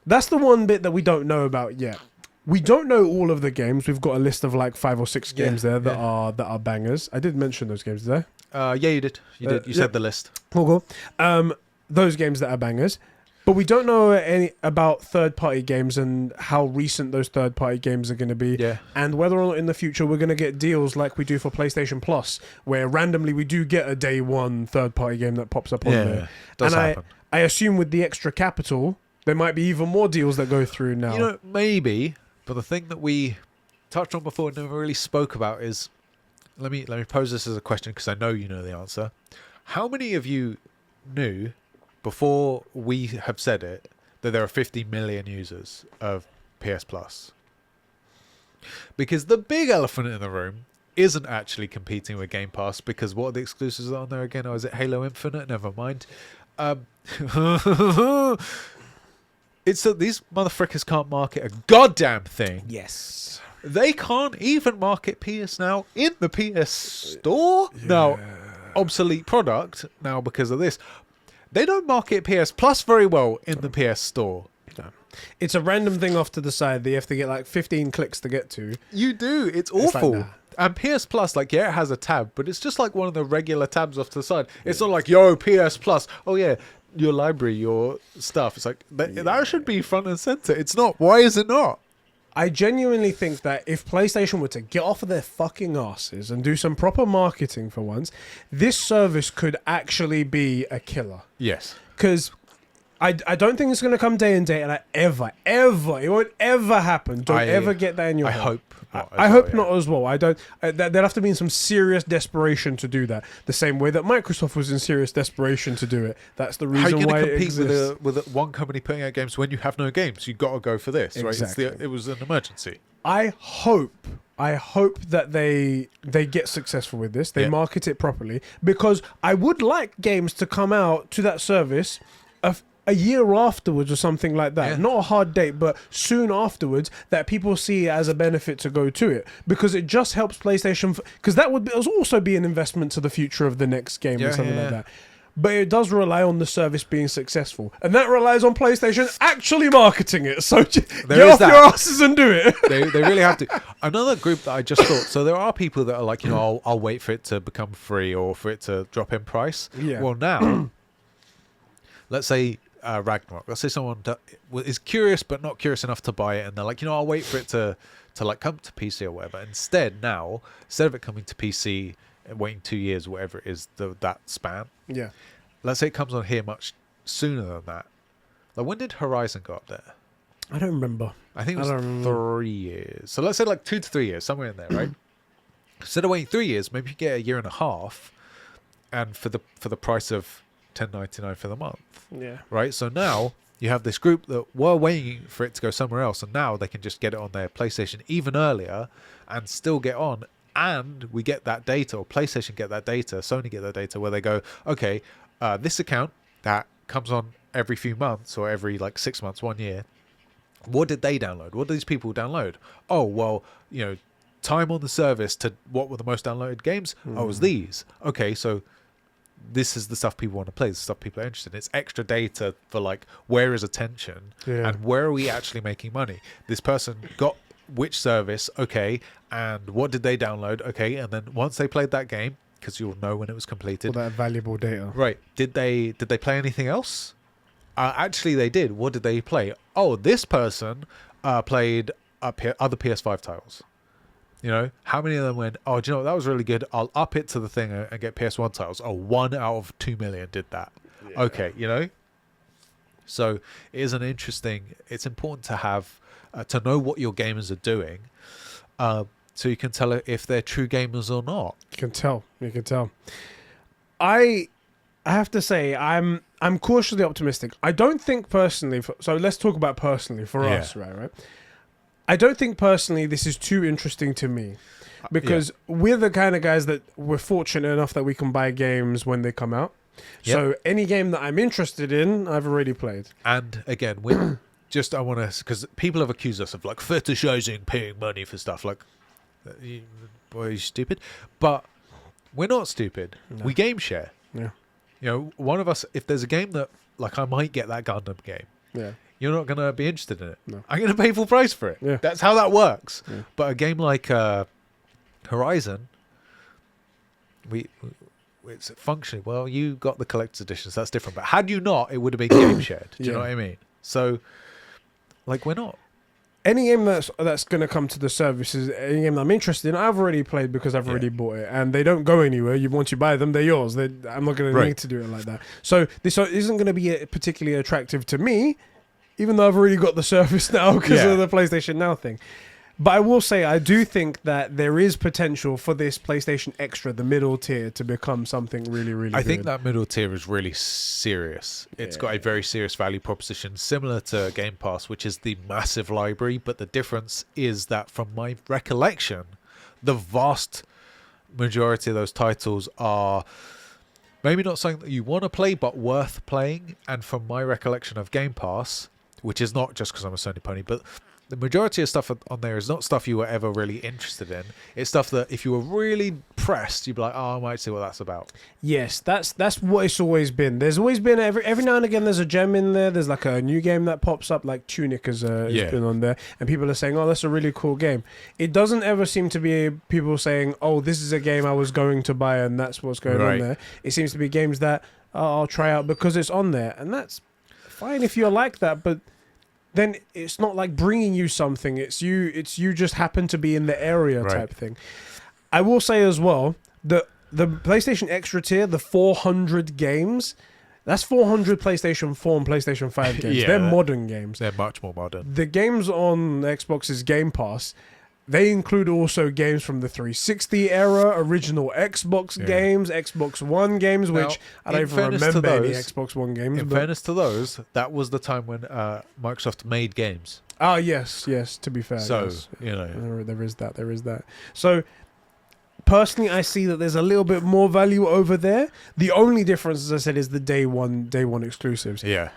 That's the one bit that we don't know about yet. We don't know all of the games. We've got a list of like 5 or 6 games there that are bangers. I did mention those games, did I? Yeah, you did. You did. You said the list. Cool. Those games that are bangers. But we don't know any about third-party games and how recent those third-party games are going to be, and whether or not in the future we're going to get deals like we do for PlayStation Plus, where randomly we do get a day one third-party game that pops up on there. Does happen. I assume with the extra capital, there might be even more deals that go through now. You know, maybe. But the thing that we touched on before and never really spoke about is, let me pose this as a question because I know you know the answer. How many of you knew, before we have said it, that there are 50 million users of PS Plus? Because the big elephant in the room isn't actually competing with Game Pass, because what are the exclusives on there again? Or is it Halo Infinite? Never mind. It's that these motherfuckers can't market a goddamn thing. Yes. They can't even market PS Now in the PS Store. Yeah. Now, obsolete product now because of this. They don't market PS Plus very well in the PS Store. No. It's a random thing off to the side that you have to get like 15 clicks to get to. You do. It's awful. Like, nah. And PS Plus, like, it has a tab, but it's just like one of the regular tabs off to the side. It's not like, yo, PS Plus. Oh, yeah, your library, your stuff. It's like, that should be front and center. It's not. Why is it not? I genuinely think that if PlayStation were to get off of their fucking asses and do some proper marketing for once, this service could actually be a killer. Yes. Because I don't think it's going to come day and date, and it won't ever happen. Don't ever get that in your head. I hope not. I hope not as well. I don't. There'd have to be in some serious desperation to do that. The same way that Microsoft was in serious desperation to do it. That's the reason why it exists. How are you going to compete with one company putting out games when you have no games? You've got to go for this, exactly. Right? It was an emergency. I hope that they get successful with this. They market it properly, because I would like games to come out to that service a year afterwards or something like that. Yeah. Not a hard date, but soon afterwards, that people see it as a benefit to go to it, because it just helps PlayStation, because that would also be an investment to the future of the next game or something like that. But it does rely on the service being successful, and that relies on PlayStation actually marketing it. So get off your asses and do it. They really have to. Another group that I just thought, so there are people that are like, you know, I'll wait for it to become free or for it to drop in price. Yeah. Well, now, let's say Ragnarok. Let's say someone is curious but not curious enough to buy it, and they're like, you know, I'll wait for it to like come to PC or whatever. Instead of it coming to PC, waiting 2 years, whatever it is, that span. Yeah. Let's say it comes on here much sooner than that. Like, when did Horizon go up there? I don't remember. I think it was 3 years. So let's say like 2 to 3 years, somewhere in there, right? Instead of waiting 3 years, maybe you get a year and a half, and for the price of $10.99 for the month. Yeah. Right? So now you have this group that were waiting for it to go somewhere else, and now they can just get it on their PlayStation even earlier and still get on. And we get that data, or PlayStation get that data, Sony get that data, where they go, okay, this account that comes on every few months or every like 6 months, 1 year, What did they download? What did these people download? Oh, well, time on the service to what were the most downloaded games? Oh, it was these. Okay, so this is the stuff people want to play, the stuff people are interested in. It's extra data for like, where is attention and where are we actually making money? This person got which service, okay, and what did they download, okay, and then once they played that game, because you'll know when it was completed. All that valuable data. Right. Did they play anything else? Actually, they did. What did they play? Oh, this person played other PS5 titles. How many of them went, oh, do you know what? That was really good. I'll up it to the thing and get PS1 titles. Oh, 1 out of 2 million did that. Yeah. Okay, So it is it's important to have, to know what your gamers are doing, so you can tell if they're true gamers or not. You can tell. I have to say, I'm cautiously optimistic. I don't think personally, so let's talk about personally for us, right? I don't think personally this is too interesting to me, because we're the kind of guys that we're fortunate enough that we can buy games when they come out. Yep. So any game that I'm interested in, I've already played. And again, we're I want to, because people have accused us of like fetishizing paying money for stuff. Like, boy, are you stupid? But we're not stupid. No. We game share. Yeah. One of us, if there's a game that, like, I might get that Gundam game. Yeah. You're not going to be interested in it. No. I'm going to pay full price for it. Yeah. That's how that works. Yeah. But a game like Horizon, it's functioning. Well, you got the collector's editions. That's different. But had you not, it would have been game shared. Do you know what I mean? So, like, we're not. Any game that's going to come to the services, any game that I'm interested in, I've already played because I've already bought it, and they don't go anywhere. Once you buy them, they're yours. I'm not going to need to do it like that. So this isn't going to be particularly attractive to me, even though I've already got the service now because of the PlayStation Now thing. But I will say, I do think that there is potential for this PlayStation Extra, the middle tier, to become something really, really good. I think that middle tier is really serious. It's got a very serious value proposition, similar to Game Pass, which is the massive library. But the difference is that, from my recollection, the vast majority of those titles are maybe not something that you want to play, but worth playing. And from my recollection of Game Pass, which is not just because I'm a Sony pony, but the majority of stuff on there is not stuff you were ever really interested in. It's stuff that if you were really pressed, you'd be like, oh, I might see what that's about. Yes, that's what it's always been. There's always been, every now and again, there's a gem in there. There's like a new game that pops up, like Tunic has been on there. And people are saying, oh, that's a really cool game. It doesn't ever seem to be people saying, oh, this is a game I was going to buy and that's what's going on there. It seems to be games that I'll try out because it's on there. And that's fine if you're like that, but then it's not like bringing you something. It's you just happen to be in the area type thing. I will say as well, the PlayStation Extra tier, the 400 games, that's 400 PlayStation 4 and PlayStation 5 games. They're modern games. They're much more modern. The games on Xbox's Game Pass, they include also games from the 360 era, original Xbox games, Xbox One games, which I don't even remember any Xbox One games. In fairness to those, that was the time when Microsoft made games. Oh, yes, to be fair. So, yes. There is that. So, personally, I see that there's a little bit more value over there. The only difference, as I said, is the day one exclusives. Yeah.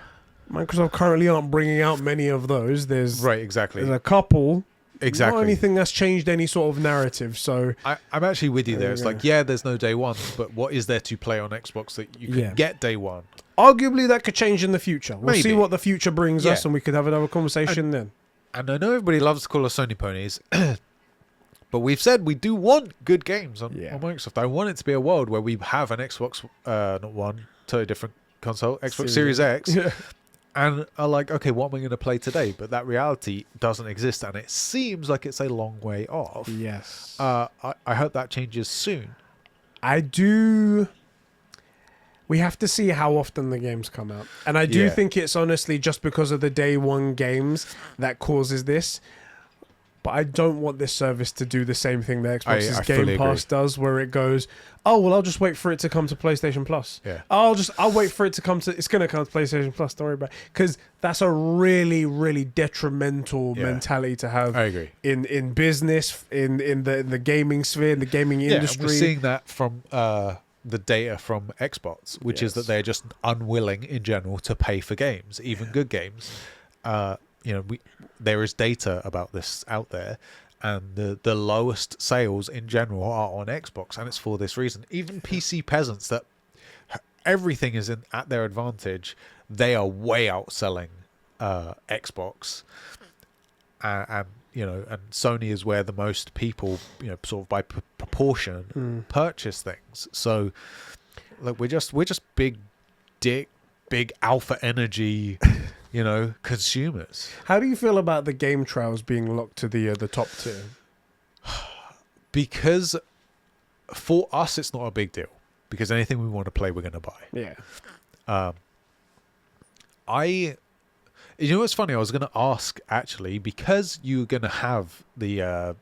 Microsoft currently aren't bringing out many of those. There's exactly. There's a couple. Exactly. Not anything that's changed any sort of narrative. So I'm actually with you there. It's like, there's no day one, but what is there to play on Xbox that you can get day one? Arguably, that could change in the future. We'll see what the future brings us, and we could have another conversation then. And I know everybody loves to call us Sony ponies, but we've said we do want good games on Microsoft. I want it to be a world where we have an Xbox, not one, totally different console, Xbox Series X. Yeah. And are like, okay, what am I going to play today? But that reality doesn't exist, and it seems like it's a long way off. Yes. I hope that changes soon. I do. We have to see how often the games come out. And I do think it's honestly just because of the day one games that causes this. But I don't want this service to do the same thing that Xbox's Game Pass does, where it goes, oh, well, I'll just wait for it to come to PlayStation Plus. Yeah. I'll wait for it to come to, it's going to come to PlayStation Plus, don't worry about it. Because that's a really, really detrimental mentality to have. I agree. In business, in the gaming sphere, in the gaming industry. We're seeing that from the data from Xbox, which is that they're just unwilling in general to pay for games, even good games. there is data about this out there, and the lowest sales in general are on Xbox, and it's for this reason. Even PC peasants that everything is at their advantage, they are way outselling Xbox, and Sony is where the most people, sort of by proportion, purchase things. So, look, we're just big dick, big alpha energy, consumers. How do you feel about the game trials being locked to the top tier? Because for us, it's not a big deal. Because anything we want to play, we're going to buy. Yeah. What's funny? I was going to ask, actually, because you're going to have the,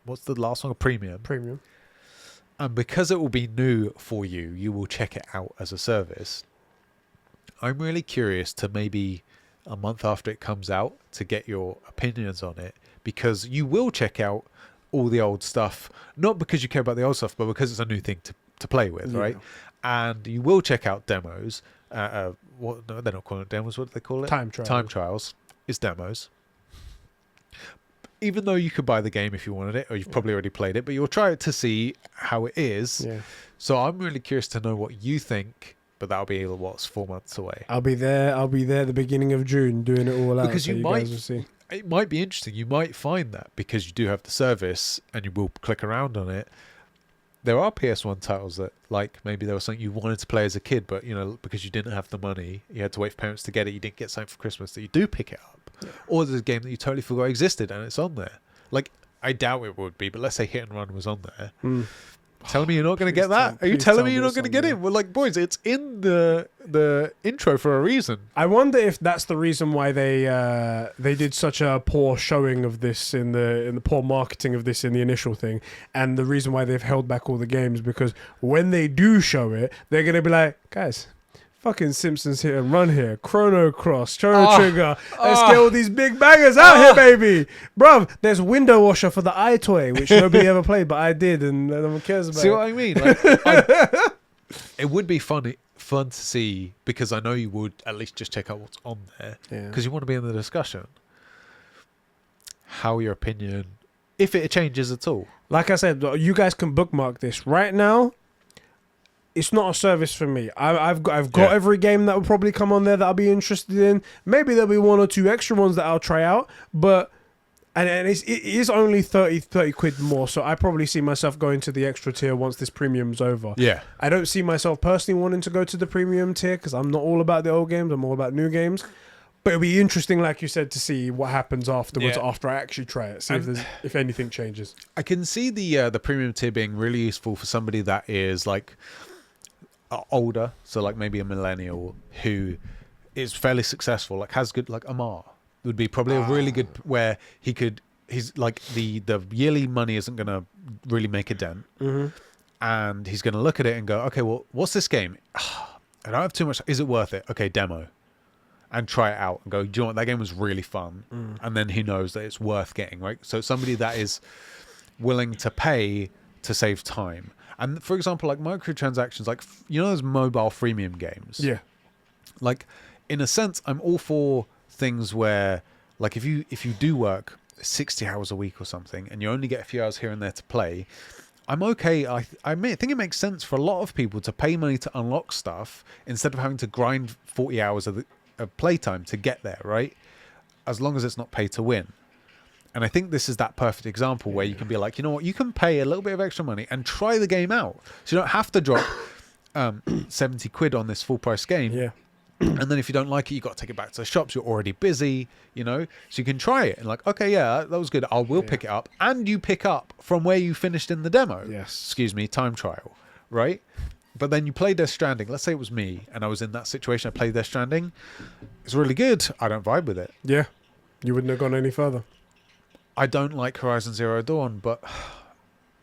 what's the last one? Premium. And because it will be new for you, you will check it out as a service. I'm really curious to maybe a month after it comes out to get your opinions on it, because you will check out all the old stuff, not because you care about the old stuff, but because it's a new thing to play with, right? And you will check out demos. No, they're not calling it demos. What do they call it? Time trials. It's demos. Even though you could buy the game if you wanted it, or you've probably already played it, but you'll try it to see how it is. Yeah. So I'm really curious to know what you think, but that'll be 4 months away. I'll be there the beginning of June doing it all out. Because so you guys will see. It might be interesting. You might find that because you do have the service and you will click around on it. There are PS1 titles that, like, maybe there was something you wanted to play as a kid, but, because you didn't have the money, you had to wait for parents to get it, you didn't get something for Christmas, that you do pick it up. Yeah. Or there's a game that you totally forgot existed and it's on there. Like, I doubt it would be, but let's say Hit and Run was on there. Telling me you're not going to get that? Are you telling me you're not going to get it? Well, like, boys, it's in the intro for a reason. I wonder if that's the reason why they did such a poor showing of this in the poor marketing of this in the initial thing, and the reason why they've held back all the games, because when they do show it, they're going to be like, guys, fucking Simpsons Hit and Run here, Chrono Cross, Chrono Trigger, let's get all these big bangers out here, baby. Bruv, there's Window Washer for the iToy, which nobody ever played, but I did, and no one cares about it. See what I mean? Like, it would be fun to see, because I know you would at least just check out what's on there, because you want to be in the discussion. How your opinion, if it changes at all. Like I said, you guys can bookmark this right now. It's not a service for me. I've got every game that will probably come on there that I'll be interested in. Maybe there'll be one or two extra ones that I'll try out, but and it is only 30 quid more, so I probably see myself going to the extra tier once this premium's over. Yeah. I don't see myself personally wanting to go to the premium tier because I'm not all about the old games. I'm all about new games. But it'll be interesting, like you said, to see what happens afterwards after I actually try it. See if anything changes. I can see the premium tier being really useful for somebody that is like older, so like maybe a millennial who is fairly successful, like has good, like Amar would be probably a really good, where he's like the yearly money isn't gonna really make a dent, and he's gonna look at it and go, okay, well, what's this game? I don't have too much. Is it worth it? Okay, demo, and try it out and go, do you know what, that game was really fun, and then he knows that it's worth getting, right? So somebody that is willing to pay to save time. And for example, like microtransactions, like, those mobile freemium games. Yeah. Like, in a sense, I'm all for things where, like, if you do work 60 hours a week or something, and you only get a few hours here and there to play, I'm okay. I think it makes sense for a lot of people to pay money to unlock stuff instead of having to grind 40 hours of playtime to get there, right? As long as it's not pay to win. And I think this is that perfect example where you can be like, you know what, you can pay a little bit of extra money and try the game out. So you don't have to drop 70 quid on this full price game. Yeah. And then if you don't like it, you got to take it back to the shops. You're already busy, so you can try it and like, okay, yeah, that was good. I will pick it up. And you pick up from where you finished in the demo. Yes. Time trial, right? But then you play Death Stranding. Let's say it was me and I was in that situation. I played Death Stranding. It's really good. I don't vibe with it. Yeah. You wouldn't have gone any further. I don't like Horizon Zero Dawn, but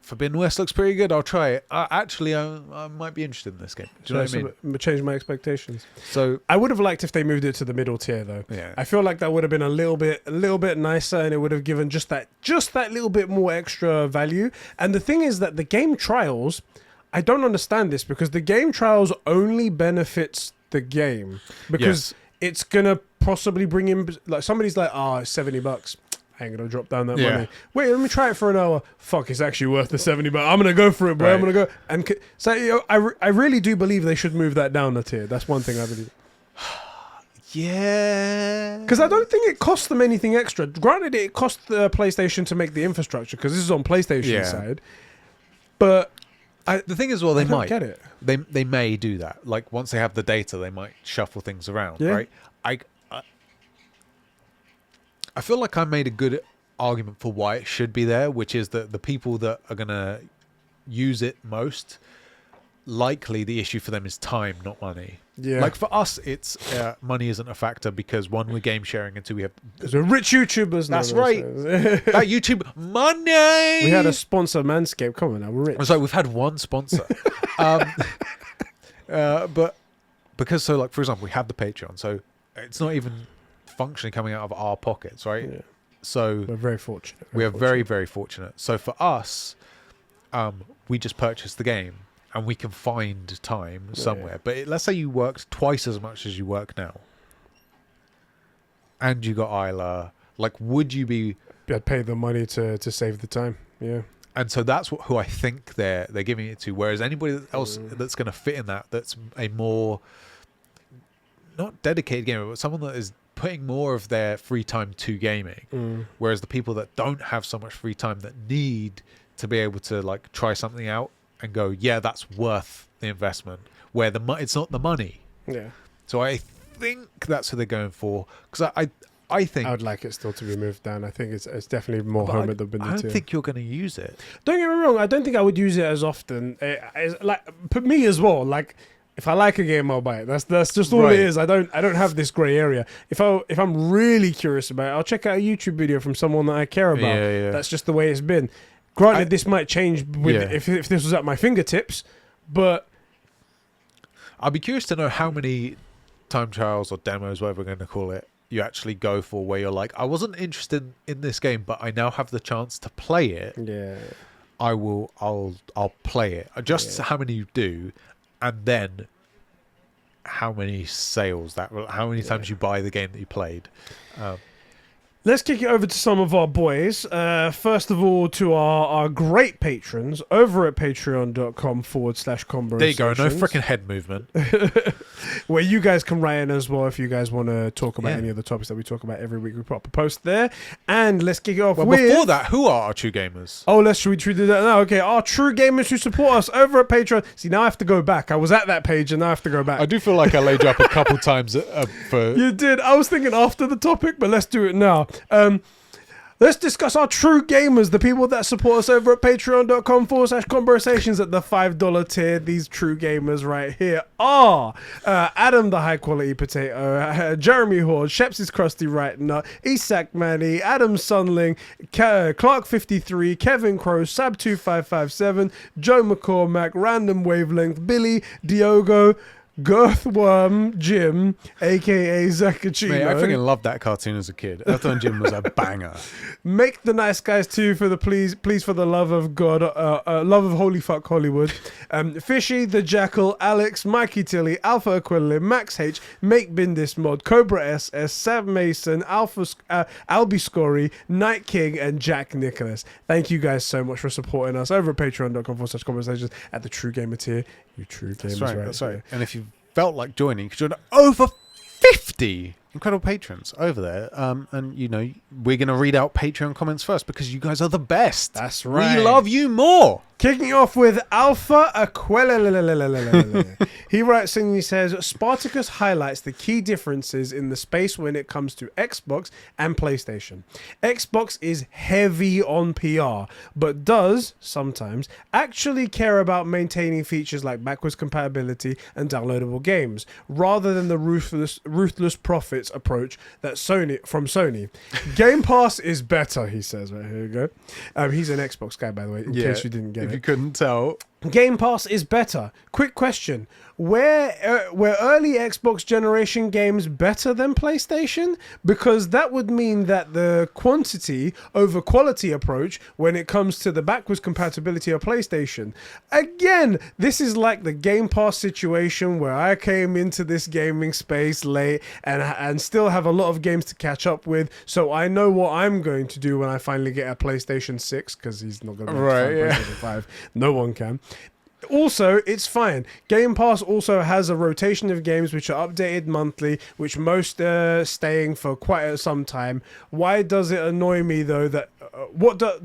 Forbidden West looks pretty good. I'll try it. Actually, I might be interested in this game. Do you know what I mean? Change my expectations. So I would have liked if they moved it to the middle tier, though. Yeah. I feel like that would have been a little bit nicer, and it would have given just that little bit more extra value. And the thing is that the game trials, I don't understand this, because the game trials only benefits the game, because it's gonna possibly bring in, like somebody's like, oh, it's $70. I ain't gonna drop down that money. Wait, let me try it for an hour. Fuck, it's actually worth the $70. I'm gonna go for it, boy. Right. I'm gonna go. And so I really do believe they should move that down a tier. That's one thing I believe. Yeah, because I don't think it costs them anything extra. Granted, it cost the PlayStation to make the infrastructure because this is on PlayStation side. But the thing is, well, they might get it. They may do that. Like once they have the data, they might shuffle things around. Right? I feel like I made a good argument for why it should be there, which is that the people that are gonna use it most, likely the issue for them is time, not money. Yeah. Like for us, it's money isn't a factor because one, we're game sharing, and two, we have rich YouTubers. That's right. That YouTube money. We had a sponsor, Manscaped. Come on, now we're rich. I was like, we've had one sponsor, but because so like for example, we have the Patreon, so it's not even functionally coming out of our pockets, right? Yeah. So we're very fortunate. We are very, very fortunate. So for us, we just purchased the game. And we can find time somewhere. But let's say you worked twice as much as you work now. And you got Isla. Like, would you be... I'd pay the money to save the time. Yeah. And so that's who I think they're giving it to. Whereas anybody else that's going to fit in that's a more... Not dedicated gamer, but someone that is putting more of their free time to gaming. Whereas the people that don't have so much free time that need to be able to, like, try something out and go, yeah, that's worth the investment. Where it's not the money. Yeah. So I think that's who they're going for. Because I think I would like it still to be moved down. I think it's definitely more home at the I don't think you're going to use it. Don't get me wrong. I don't think I would use it as often. Like put me as well. Like if I like a game, I'll buy it. That's just all it is. I don't have this grey area. If I'm really curious about it, I'll check out a YouTube video from someone that I care about. Yeah. That's just the way it's been. Granted, this might change if this was at my fingertips, but I'd be curious to know how many time trials or demos, whatever we're going to call it, you actually go for where you're like, I wasn't interested in this game, but I now have the chance to play it. Yeah, I'll play it. Just how many you do, and then how many sales how many times you buy the game that you played. Let's kick it over to some of our boys. First of all, to our great patrons over at patreon.com/Conbrosations. There you go, no freaking head movement. Where you guys can write in as well if you guys want to talk about any of the topics that we talk about every week. We put up a post there. And let's kick it off with... Before that, who are our true gamers? Oh, should we do that now? Okay, our true gamers who support us over at Patreon. See, now I have to go back. I was at that page and now I have to go back. I do feel like I laid you up a couple times for... You did. I was thinking after the topic, but let's do it now. Let's discuss our true gamers, the people that support us over at patreon.com/Conbrosations at the $5 tier. These true gamers right here are Adam the High Quality Potato, Jeremy Horde, Sheps' Crusty Right Nut, Isak Manny, Adam Sunling, Clark53, Kevin Crow, Sab2557, Joe McCormack, Random Wavelength, Billy, Diogo, Girthworm Jim, aka Zacchino. Mate, I freaking loved that cartoon as a kid. Earthworm Jim was a banger. Make the Nice Guys 2 for the please for the love of God, love of holy fuck Hollywood. Fishy, the Jackal, Alex, Mikey Tilly, Alpha Aquilin, Max H, Make Bindis Mod, Cobra SS, Sam Mason, Albi Scory, Night King, and Jack Nicholas. Thank you guys so much for supporting us over at patreon.com/Conbrosations at the True Gamer tier. You true gamers, that's right. And if you felt like joining, you could join over 50 incredible patrons over there. And, you know, we're going to read out Patreon comments first because you guys are the best. That's right. We love you more. Kicking off with Alpha Aquila. He writes and he says, Spartacus highlights the key differences in the space when it comes to Xbox and PlayStation. Xbox is heavy on PR, but does, sometimes, actually care about maintaining features like backwards compatibility and downloadable games, rather than the ruthless profits approach that from Sony. Game Pass is better, he says. Right, here we go. He's an Xbox guy, by the way, in case you didn't get it. You couldn't tell. Game Pass is better. Quick question. were early Xbox generation games better than PlayStation? Because that would mean that the quantity over quality approach when it comes to the backwards compatibility of PlayStation. Again, this is like the Game Pass situation where I came into this gaming space late and still have a lot of games to catch up with. So I know what I'm going to do when I finally get a PlayStation 6, because he's not going to PlayStation 5. No one can. Also, it's fine. Game Pass also has a rotation of games which are updated monthly, which most are staying for quite some time. Why does it annoy me, though, that...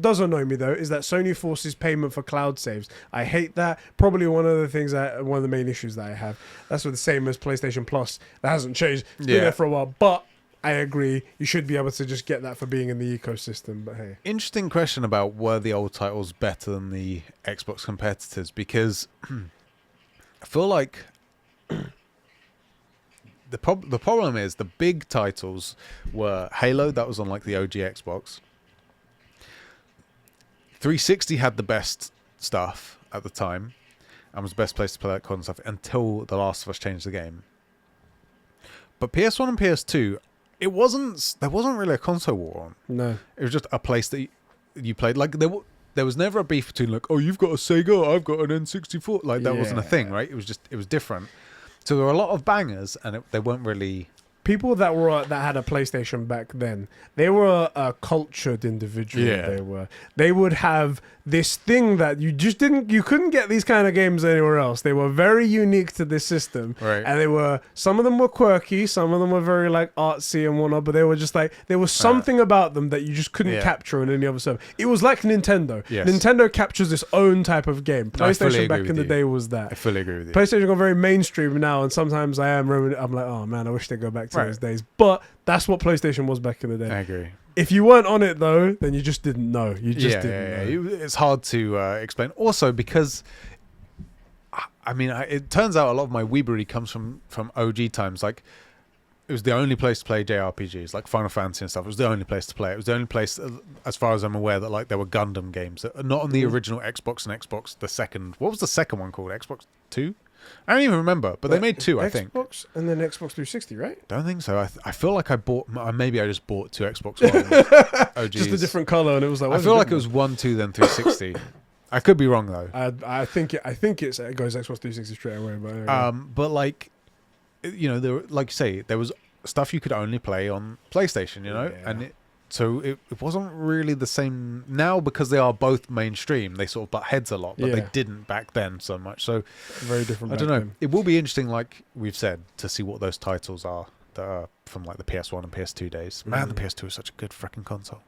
does annoy me, though, is that Sony forces payment for cloud saves. I hate that. Probably one of the main issues that I have. That's the same as PlayStation Plus. That hasn't changed. It's been there for a while, but... I agree. You should be able to just get that for being in the ecosystem, but hey. Interesting question about were the old titles better than the Xbox competitors, because I feel like the problem is the big titles were Halo, that was on like the OG Xbox. 360 had the best stuff at the time and was the best place to play that console stuff until The Last of Us changed the game. But PS1 and PS2, there wasn't really a console war on. No. It was just a place that you played. Like, there was never a beef between, like, oh, you've got a Sega, I've got an N64. Like, that wasn't a thing, right? It was different. So there were a lot of bangers, and they weren't really... People that had a PlayStation back then, they were a cultured individual. Yeah. They would have this thing that you couldn't get these kind of games anywhere else. They were very unique to this system. Right. And some of them were quirky, some of them were very like artsy and whatnot, but they were just like, there was something about them that you just couldn't capture on any other service. It was like Nintendo. Yes. Nintendo captures its own type of game. PlayStation back in the day was that. I fully agree with you. PlayStation got very mainstream now, and sometimes I'm like, oh man, I wish they'd go back to those days. But that's what PlayStation was back in the day. I agree. If you weren't on it though, then you just didn't know. You just didn't know. It's hard to explain. Also, because I mean, it turns out a lot of my weebery comes from OG times. Like, it was the only place to play JRPGs, like Final Fantasy and stuff. It was the only place to play it. It was the only place, as far as I'm aware, that like there were Gundam games that are not on the original Xbox and Xbox. The second, what was the second one called? Xbox 2? I don't even remember, but they made two, I think. Xbox and then Xbox 360, right? Don't think so. I feel like maybe I just bought two Xbox One OGs. Just a different color, and it was like... I feel like it was 1, 2, then 360. I could be wrong though. I think it goes Xbox 360 straight away. But but like, you know, there, like you say, there was stuff you could only play on PlayStation, you know, and so it wasn't really the same now, because they are both mainstream. They sort of butt heads a lot, but they didn't back then so much. So very different. I don't know. It will be interesting, like we've said, to see what those titles are that are from like the PS1 and PS2 days. Man, the PS2 is such a good freaking console.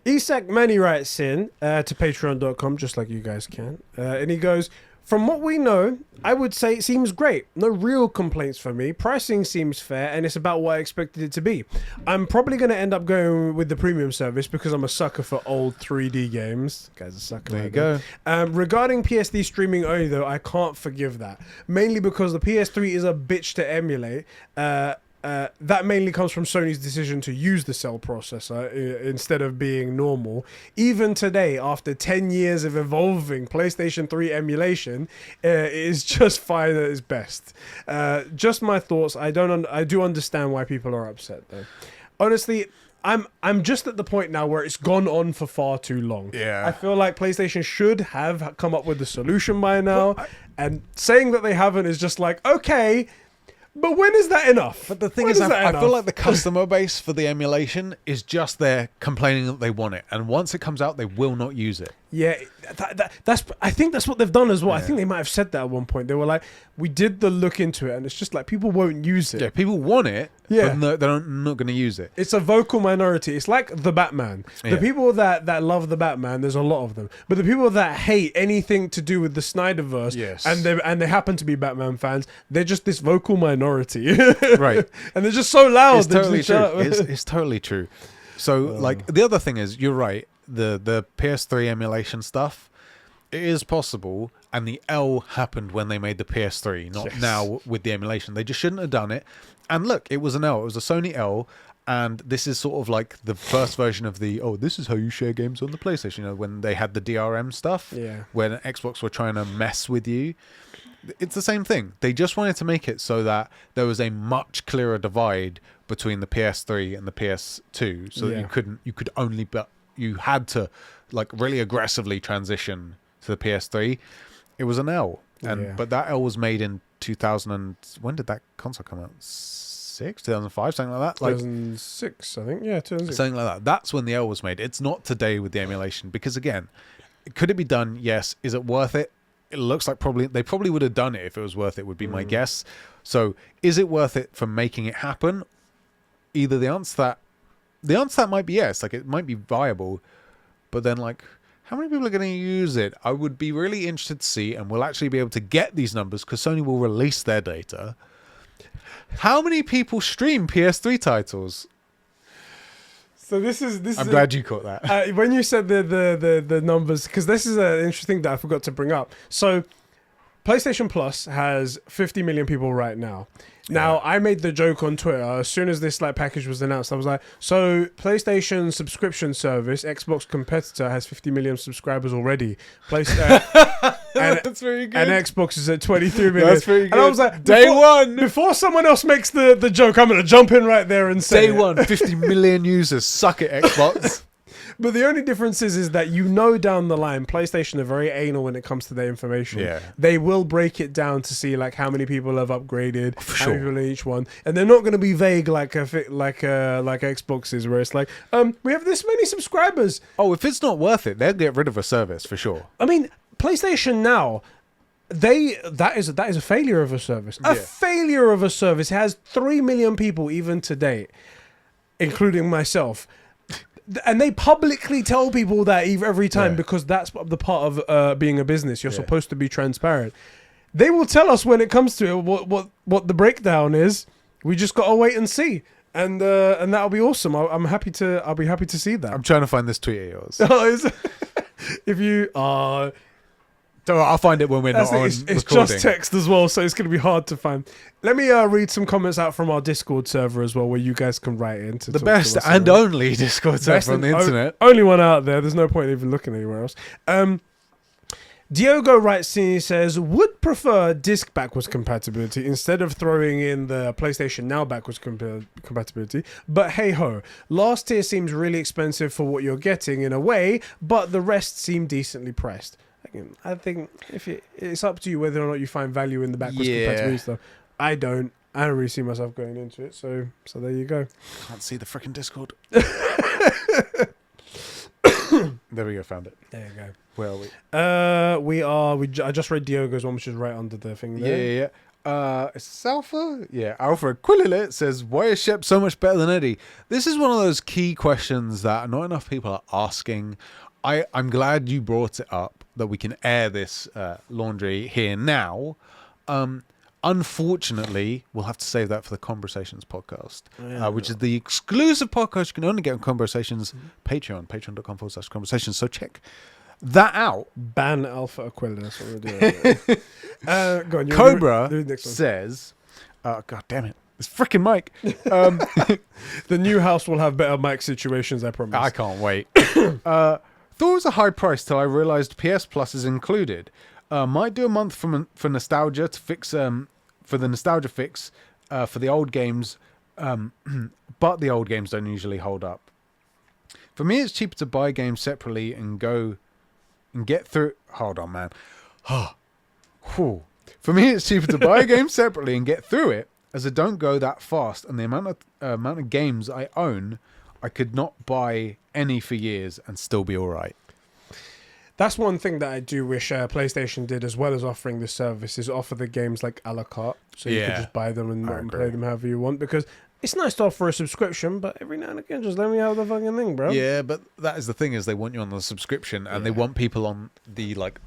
Isak Manny writes in to patreon.com, just like you guys can, and he goes, from what we know, I would say it seems great. No real complaints for me. Pricing seems fair, and it's about what I expected it to be. I'm probably going to end up going with the premium service because I'm a sucker for old 3D games. Guy's a sucker. There you go. Regarding PSD streaming only, though, I can't forgive that. Mainly because the PS3 is a bitch to emulate. That mainly comes from Sony's decision to use the cell processor instead of being normal. Even today, after 10 years of evolving PlayStation 3 emulation, it is just fine at its best. Just my thoughts. I do understand why people are upset, though. Honestly, I'm just at the point now where it's gone on for far too long. Yeah. I feel like PlayStation should have come up with a solution by now, and saying that they haven't is just like, okay. But when is that enough? But the thing is, I feel like the customer base for the emulation is just there complaining that they want it. And once it comes out, they will not use it. Yeah, I think that's what they've done as well. Yeah. I think they might have said that at one point. They were like, we did the look into it, and it's just like people won't use it. Yeah, people want it, but they're not going to use it. It's a vocal minority. It's like the Batman. The people that love the Batman, there's a lot of them. But the people that hate anything to do with the Snyderverse, and they happen to be Batman fans, they're just this vocal minority. Right. And they're just so loud. It's totally true. It's totally true. So, like, the other thing is, you're right. The PS3 emulation stuff, it is possible, and the L happened when they made the PS3, not now with the emulation. They just shouldn't have done it. And look, it was an L. It was a Sony L, and this is sort of like the first version of this is how you share games on the PlayStation. You know, when they had the DRM stuff, when Xbox were trying to mess with you. it's the same thing. They just wanted to make it so that there was a much clearer divide between the PS3 and the PS2, so that you had to like really aggressively transition to the PS3. It was an L, but that L was made in 2000. And when did that console come out? 2005, something like that. 2006, I think. Yeah, 2006. Something like that. That's when the L was made. It's not today with the emulation, because again, could it be done? Yes. Is it worth it? It looks like they probably would have done it if it was worth it, would be my guess. So is it worth it for making it happen? Either the answer that might be yes, like it might be viable, but then like how many people are going to use it? I would be really interested to see, and we'll actually be able to get these numbers because Sony will release their data. How many people stream PS3 titles? So this is. I'm glad you caught that. When you said the numbers, because this is an interesting thing that I forgot to bring up. So, PlayStation Plus has 50 million people right now. Now, I made the joke on Twitter as soon as this like package was announced. I was like, so PlayStation subscription service, Xbox competitor, has 50 million subscribers already. That's very good. And Xbox is at 23 million. That's very good. And I was like, day one. Before someone else makes the joke, I'm going to jump in right there and say Day one, 50 million users. Suck it, Xbox. But the only difference is that down the line, PlayStation are very anal when it comes to their information. Yeah. They will break it down to see like how many people have upgraded, For how many people in each one, and they're not going to be vague like Xbox is, where it's like, we have this many subscribers. Oh, if it's not worth it, they'll get rid of a service for sure. I mean, PlayStation Now, that is a failure of a service. A failure of a service. It has 3 million people even to date, including myself. And they publicly tell people that every time because that's the part of being a business. You're supposed to be transparent. They will tell us when it comes to it what the breakdown is. We just gotta wait and see, and that'll be awesome. I'll be happy to see that. I'm trying to find this tweet of yours. If you So I'll find it when we're not on it's recording. just text as well, so it's going to be hard to find. Let me read some comments out from our Discord server as well, where you guys can write in. The best and only Discord server on the internet. Only one out there. There's no point even looking anywhere else. Diogo writes in, he says, would prefer disc backwards compatibility instead of throwing in the PlayStation Now backwards compatibility. But hey ho, last tier seems really expensive for what you're getting in a way, but the rest seem decently priced. I think it's up to you whether or not you find value in the backwards compatibility stuff. I don't really see myself going into it. So there you go. Can't see the freaking Discord. There we go. Found it. There you go. Where are we? I just read Diogo's one, which is right under the thing there. Yeah. It's Alpha. Yeah, Alpha Quillilit says, "Why is Shep so much better than Eddie?" This is one of those key questions that not enough people are asking. I'm glad you brought it up, that we can air this laundry here now. Unfortunately, we'll have to save that for the Conbrosations podcast, which is the exclusive podcast you can only get on Conbrosations Patreon, patreon.com/Conbrosations. So check that out. Ban Alpha Aquila. That's what we're doing. Go on, Cobra says, God damn it. It's freaking mic. The new house will have better mic situations, I promise. I can't wait. Thought it was a high price till I realized PS Plus is included. Might do a month for nostalgia to fix for the nostalgia fix for the old games, but the old games don't usually hold up. For me, it's cheaper to buy games separately and go and get through. Hold on, man. For me, it's cheaper to buy a game separately and get through it, as I don't go that fast, and the amount of games I own, I could not buy any for years and still be all right. That's one thing that I do wish PlayStation did, as well as offering this service, is offer the games like a la carte, so you could just buy them and play them however you want. Because it's nice to offer a subscription, but every now and again, just let me have the fucking thing, bro. Yeah, but that is the thing, is they want you on the subscription, and they want people on the like.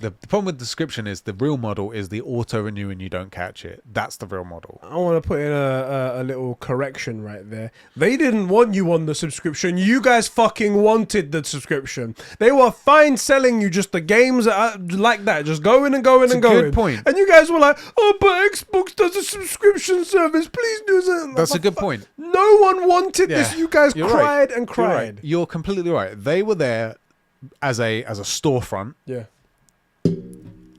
The problem with the description is the real model is the auto renew and you don't catch it. That's the real model. I want to put in a little correction right there. They didn't want you on the subscription. You guys fucking wanted the subscription. They were fine selling you just the games like that. Just going and going and going. Good point. And you guys were like, oh, but Xbox does a subscription service. Please do something. That's a good point. No one wanted this. You guys cried and cried. You're completely right. They were there as a storefront. Yeah.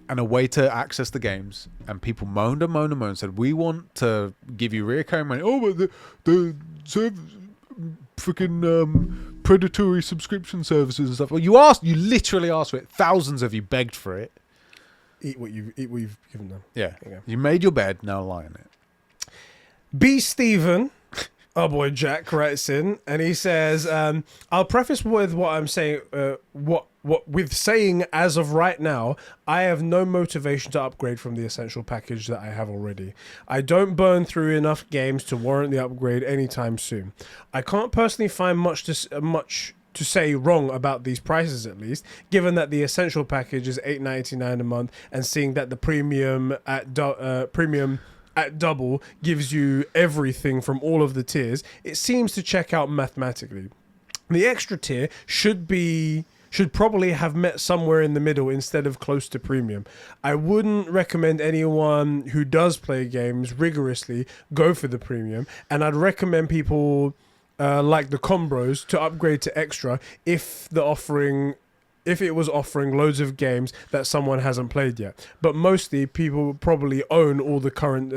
and a way to access the games, and people moaned and moaned and moaned, said, we want to give you reoccurring money. Oh, but the freaking predatory subscription services and stuff. Well, you literally asked for it. Thousands of you begged for it. Eat what you've given them. Yeah. You made your bed, now lie on it. B. Stephen, our boy Jack, writes in, and he says, I'll preface with what I'm saying, with saying as of right now, I have no motivation to upgrade from the essential package that I have already. I don't burn through enough games to warrant the upgrade anytime soon. I can't personally find much to say wrong about these prices, at least, given that the essential package is $8.99 a month, and seeing that the premium at double gives you everything from all of the tiers, it seems to check out mathematically. The extra tier should probably have met somewhere in the middle instead of close to premium. I wouldn't recommend anyone who does play games rigorously go for the premium, and I'd recommend people like the Conbros to upgrade to extra if it was offering loads of games that someone hasn't played yet. But mostly people probably own all the current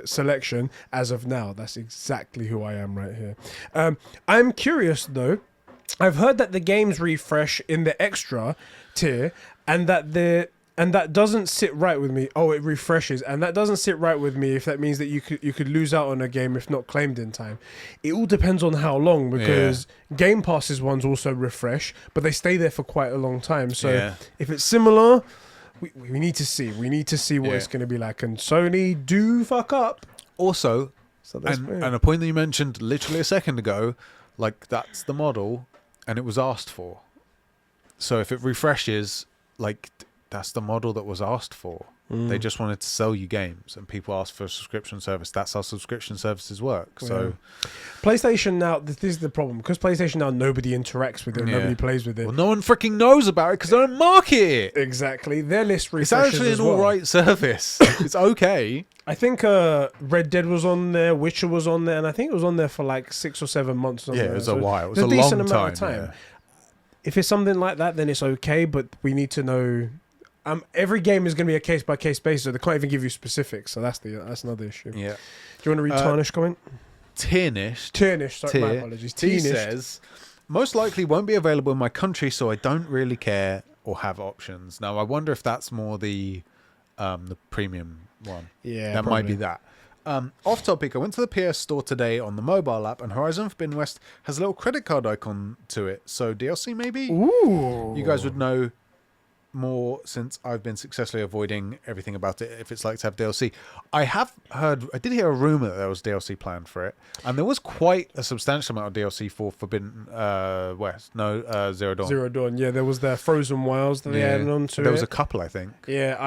selection as of now. That's exactly who I am right here. I'm curious though. I've heard that the games refresh in the extra tier, and that doesn't sit right with me. Oh, it refreshes, and that doesn't sit right with me if that means that you could lose out on a game if not claimed in time. It all depends on how long, because Game Pass's ones also refresh, but they stay there for quite a long time. So if it's similar, we need to see. We need to see what it's going to be like. And Sony do fuck up. Also, and a point that you mentioned literally a second ago, like that's the model, and it was asked for. So if it refreshes, like that's the model that was asked for. They just wanted to sell you games, and people asked for a subscription service. That's how subscription services work. So PlayStation Now, this is the problem, because PlayStation Now, nobody interacts with it, nobody plays with it. Well, no one freaking knows about it because they don't market it. Exactly. Their list refreshes. It's actually an alright service. It's okay. I think Red Dead was on there, Witcher was on there, and I think it was on there for like 6 or 7 months. Yeah, it was a while. It was a decent amount of time. Yeah. If it's something like that, then it's okay, but we need to know. Every game is going to be a case-by-case basis, so they can't even give you specifics, so that's another issue. Yeah. Do you want to read Tarnish comment? Tiernish, sorry, my apologies. T says, most likely won't be available in my country, so I don't really care or have options. Now, I wonder if that's more the premium one. Yeah, that might be that. Off topic, I went to the PS Store today on the mobile app, and Horizon Forbidden West has a little credit card icon to it, so DLC maybe? Ooh. You guys would know more since I've been successfully avoiding everything about it if it's like to have DLC. I did hear a rumor that there was DLC planned for it, and there was quite a substantial amount of DLC for Forbidden West. Zero Dawn. Zero Dawn, yeah, there was the Frozen Wilds that they added on to it. There was a couple, I think. Yeah,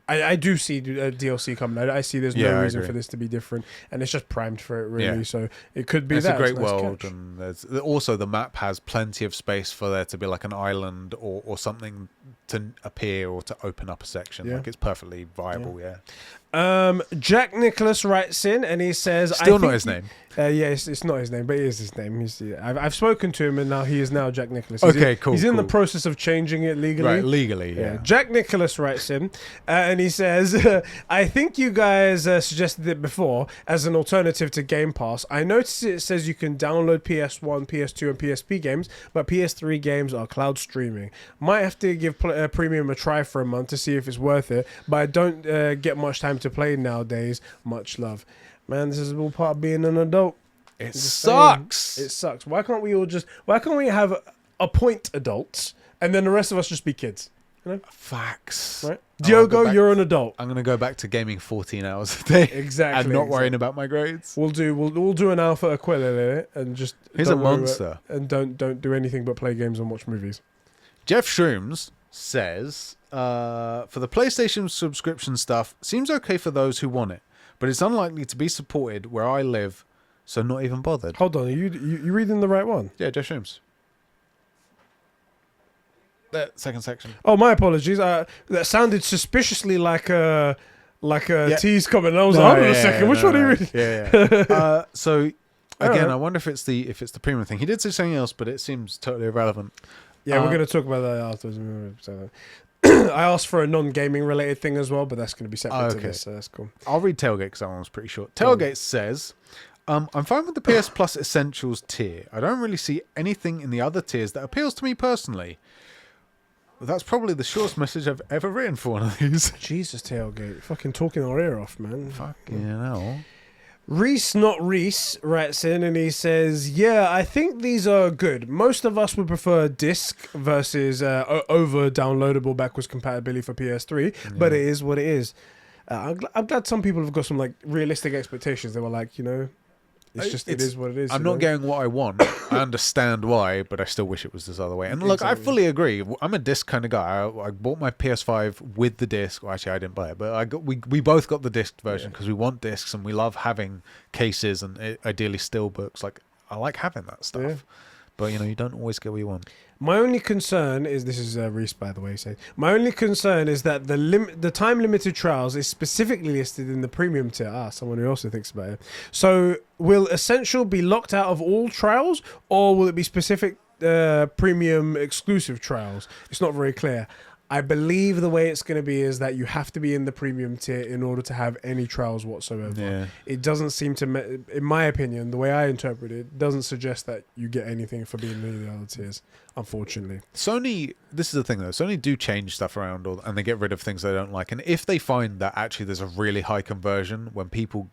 I do see DLC coming. I see there's no reason for this to be different, and it's just primed for it, really. Yeah. So it could be. It's a great world, and there's also the map has plenty of space for there to be like an island or something to appear or to open up a section. Like it's perfectly viable. Jack Nicholas writes in, and he says, "Still not his name." It's not his name, but it is his name. I've spoken to him, and now he is now Jack Nicholas. He's in the process of changing it legally. Right, legally, yeah. Jack Nicholas writes in, and he says, I think you guys suggested it before as an alternative to Game Pass. I noticed it says you can download PS1, PS2, and PSP games, but PS3 games are cloud streaming. Might have to give Premium a try for a month to see if it's worth it, but I don't get much time to play nowadays. Much love. Man, this is all part of being an adult. It sucks. It sucks. Why can't we have appoint adults and then the rest of us just be kids? You know? Facts. Right? Diogo, you're an adult. I'm going to go back to gaming 14 hours a day. Exactly. And not worrying about my grades. We'll do an Alpha Aquila and just he's a monster. And don't do anything but play games and watch movies. Jeff Shrooms says, for the PlayStation subscription stuff, seems okay for those who want it, but it's unlikely to be supported where I live, so not even bothered. Hold on, are you reading the right one? Yeah, Jeff Shrooms. That second section. Oh, my apologies. That sounded suspiciously like a tease comment. I was like, hold on a second. Which one are you reading? Yeah. So again, I wonder if it's the premium thing. He did say something else, but it seems totally irrelevant. Yeah, we're going to talk about that afterwards. I asked for a non-gaming related thing as well, but that's going to be separate to this, so that's cool. I'll read Tailgate because that one was pretty short. Tailgate says, I'm fine with the PS Plus Essentials tier. I don't really see anything in the other tiers that appeals to me personally. That's probably the shortest message I've ever written for one of these. Jesus, Tailgate. Fucking talking our ear off, man. Fucking hell. Reese, not Reese, writes in and he says, yeah, I think these are good. Most of us would prefer disc versus over downloadable backwards compatibility for PS3, but it is what it is. I'm glad some people have got some like realistic expectations. They were like, it is what it is. I'm not getting what I want. I understand why, but I still wish it was this other way. And look, I fully agree. I'm a disc kind of guy. I bought my PS5 with the disc. Well, actually, I didn't buy it, but we both got the disc version because we want discs and we love having cases and ideally steel books. Like I like having that stuff. Yeah. But you don't always get what you want. My only concern is, this is Reese, by the way, saying, my only concern is that the time limited trials is specifically listed in the premium tier. Someone who also thinks about it. So will Essential be locked out of all trials, or will it be specific premium exclusive trials? It's not very clear. I believe the way it's going to be is that you have to be in the premium tier in order to have any trials whatsoever. Yeah. It doesn't seem to, in my opinion, the way I interpret it, doesn't suggest that you get anything for being in the other tiers, unfortunately. Sony, this is the thing though, Sony do change stuff around and they get rid of things they don't like. And if they find that actually there's a really high conversion when people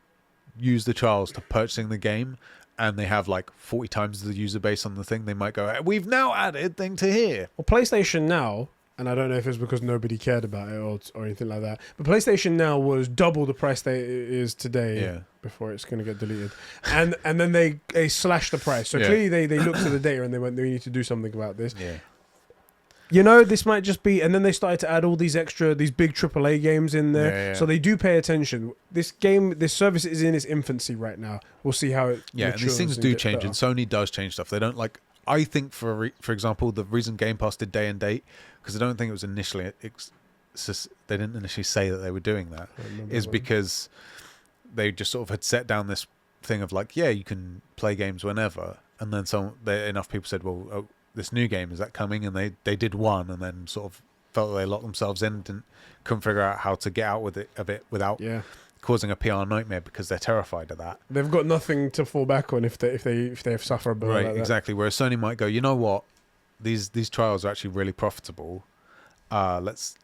use the trials to purchasing the game, and they have like 40 times the user base on the thing, they might go, we've now added thing to here. Well, PlayStation Now, and I don't know if it's because nobody cared about it or anything like that, but PlayStation Now was double the price that it is today before it's going to get deleted. And then they slashed the price. So clearly they looked at the data and they went, we need to do something about this. Yeah. This might just be, and then they started to add all these big AAA games in there. Yeah. So they do pay attention. This service is in its infancy right now. We'll see how it and these things do change, better. And Sony does change stuff. They don't like, I think for example, the reason Game Pass did day and date, because I don't think it was initially, they didn't initially say that they were doing that, is because they just sort of had set down this thing of like, you can play games whenever, and then enough people said, well, this new game, is that coming? And they did one, and then sort of felt that they locked themselves in, and couldn't figure out how to get out of it without causing a PR nightmare because they're terrified of that. They've got nothing to fall back on if they suffer a bit like that. Exactly. Whereas Sony might go, you know what, these trials are actually really profitable. Let's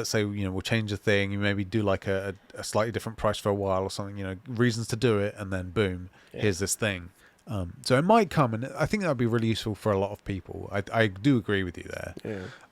say we'll change the thing. You maybe do like a slightly different price for a while or something. Reasons to do it, and then boom, here's this thing. So it might come, and I think that would be really useful for a lot of people. I do agree with you there.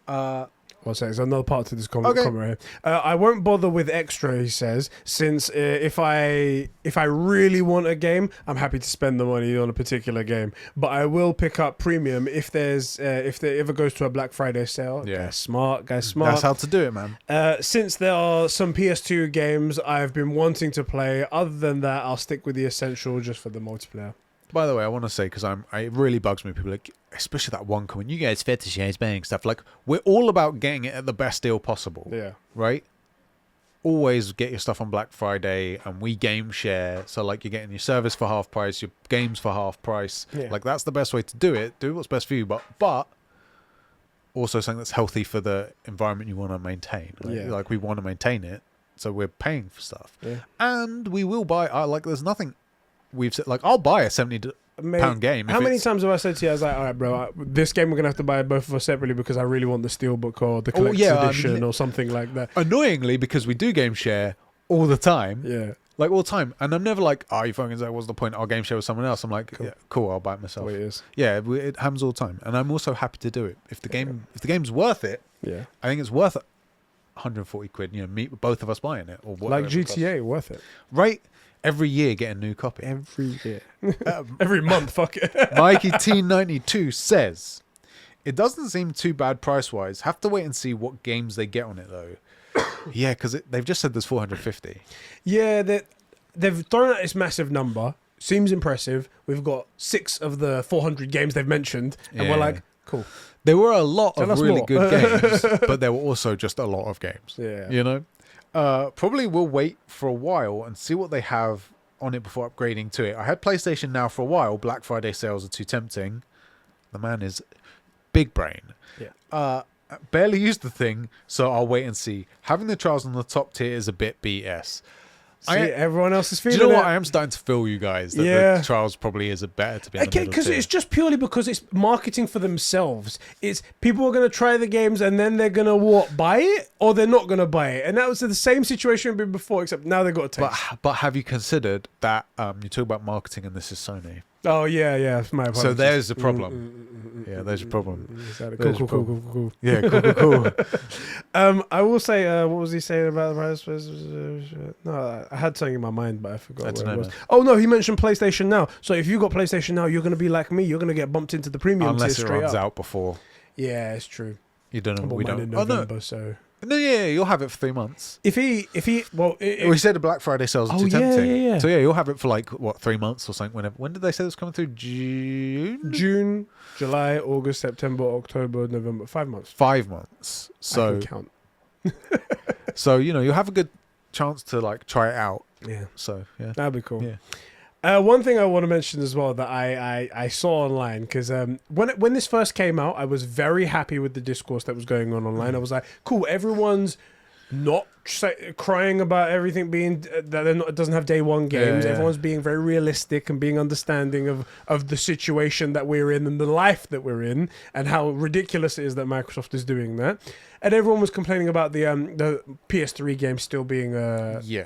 Yeah. One second, there's another part to this comment here. I won't bother with extra, he says, since if I really want a game, I'm happy to spend the money on a particular game. But I will pick up premium if there ever goes to a Black Friday sale. Yeah. Guys smart. That's how to do it, man. Since there are some PS2 games I've been wanting to play, other than that, I'll stick with the Essential just for the multiplayer. By the way, I want to say, because it really bugs me, people like, especially that one comment, you guys fetishize buying stuff. Like, we're all about getting it at the best deal possible. Yeah. Right? Always get your stuff on Black Friday, and we game share. So, like, you're getting your service for half price, your games for half price. Yeah. Like, that's the best way to do it. Do what's best for you, but also something that's healthy for the environment you want to maintain. Right? Yeah. Like, we want to maintain it, so we're paying for stuff. Yeah. And we will buy, there's nothing we've said, like, I'll buy a £70 game. How many times have I said to you, I was like, all right, bro, this game we're going to have to buy both of us separately because I really want the Steelbook or the collector's edition or something like that. Annoyingly, because we do game share all the time. Yeah. Like, all the time. And I'm never like, you fucking say, what's the point? I'll game share with someone else. I'm like, cool, I'll buy it myself. It is. Yeah, it happens all the time. And I'm also happy to do it. If the game's worth it, I think it's worth 140 quid, meet both of us buying it. Or like GTA, worth it. Right? Every year, get a new copy. Every year. Every month, fuck it. Mikey T92 says, it doesn't seem too bad price-wise. Have to wait and see what games they get on it, though. Yeah, because they've just said there's 450. Yeah, they've thrown out this massive number. Seems impressive. We've got 6 of the 400 games they've mentioned, and we're like, cool. There were a lot of really good games, but there were also just a lot of games. Yeah. Probably will wait for a while and see what they have on it before upgrading to it. I had PlayStation Now for a while. Black Friday sales are too tempting. The man is big brain. Yeah. barely used the thing, so I'll wait and see. Having the trials on the top tier is a bit BS. See, everyone else is feeling it. Do you know what? I am starting to feel you guys that the trials probably is better to be on the middle because tier. it's just purely because it's marketing for themselves. It's people are going to try the games and then they're going to buy it, or they're not going to buy it. And that was the same situation before, except now they've got a taste. But have you considered that you talk about marketing and this is Sony? Oh yeah, my apologies. So there's the problem. There's a problem. Cool. Yeah, cool. I will say, what was he saying about the No, I had something in my mind, but I forgot what it was. Oh no, he mentioned PlayStation Now. So if you got PlayStation Now, you're going to be like me. You're going to get bumped into the premium unless tier it straight runs up. out before. Yeah, it's true. You don't know. We don't. In November, so. No, yeah, you'll have it for 3 months. If he, we said the Black Friday sales are too tempting. Yeah. So yeah, you'll have it for 3 months or something. Whenever. When did they say it was coming through? June, July, August, September, October, November. 5 months. 5 months. So I can count. So you'll have a good chance to try it out. Yeah. So yeah, that'd be cool. Yeah. One thing I want to mention as well that I saw online, because when this first came out, I was very happy with the discourse that was going on online. I was like, cool, everyone's not crying about everything being that it doesn't have day one games. Everyone's being very realistic and being understanding of the situation that we're in and the life that we're in, and how ridiculous it is that Microsoft is doing that. And everyone was complaining about the PS3 game still being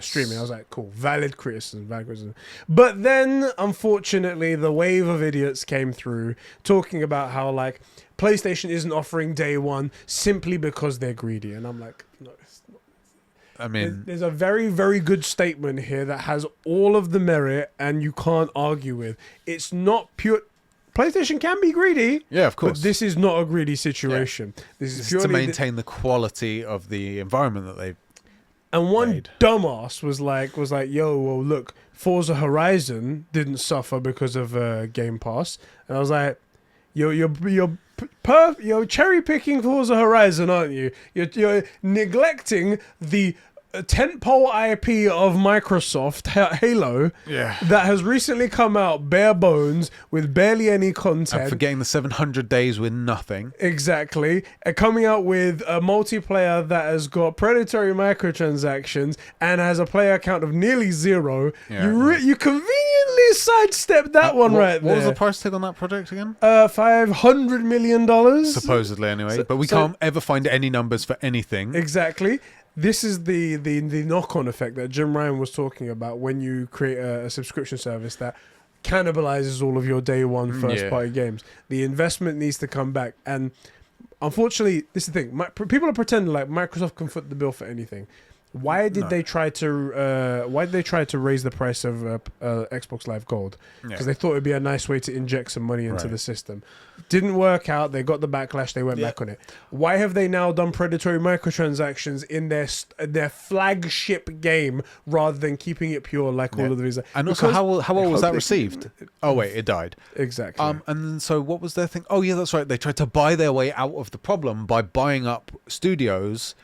streaming. I was like, cool, valid criticism. But then, unfortunately, the wave of idiots came through talking about how PlayStation isn't offering day one simply because they're greedy. And I'm like, no, it's not. I mean, there's a very, very good statement here that has all of the merit and you can't argue with. It's not pure. PlayStation can be greedy. Yeah, of course. But this is not a greedy situation. Yeah. This is purely to maintain the quality of the environment that they've And one made. Dumbass was like, yo, well, look, Forza Horizon didn't suffer because of Game Pass. And I was like, you're cherry picking Forza Horizon, aren't you? You're neglecting the tentpole IP of Microsoft, Halo, that has recently come out bare bones with barely any content. And forgetting the 700 days with nothing. Exactly. Coming out with a multiplayer that has got predatory microtransactions and has a player count of nearly 0. Yeah, you conveniently sidestepped that one right there. What was the price tag on that project again? $500 million. Supposedly, anyway. But we can't ever find any numbers for anything. Exactly. This is the knock-on effect that Jim Ryan was talking about when you create a subscription service that cannibalizes all of your day one first-party games. The investment needs to come back. And unfortunately, this is the thing. People are pretending like Microsoft can foot the bill for anything. Why did they try to raise the price of Xbox Live Gold? Because they thought it'd be a nice way to inject some money into the system. Didn't work out. They got the backlash. They went back on it. Why have they now done predatory microtransactions in their flagship game rather than keeping it pure like all of these? And also, how well was that received? Oh wait, it died. Exactly. And so what was their thing? Oh yeah, that's right. They tried to buy their way out of the problem by buying up studios.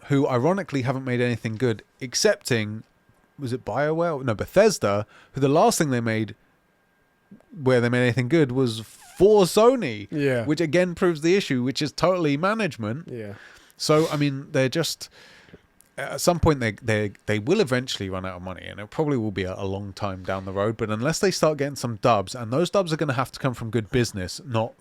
Who ironically haven't made anything good, excepting, was it BioWare? No, Bethesda, who the last thing they made where they made anything good was for Sony. Yeah. Which again proves the issue, which is totally management. Yeah. So, I mean, they're just, at some point they will eventually run out of money, and it probably will be a long time down the road, but unless they start getting some dubs, and those dubs are going to have to come from good business, not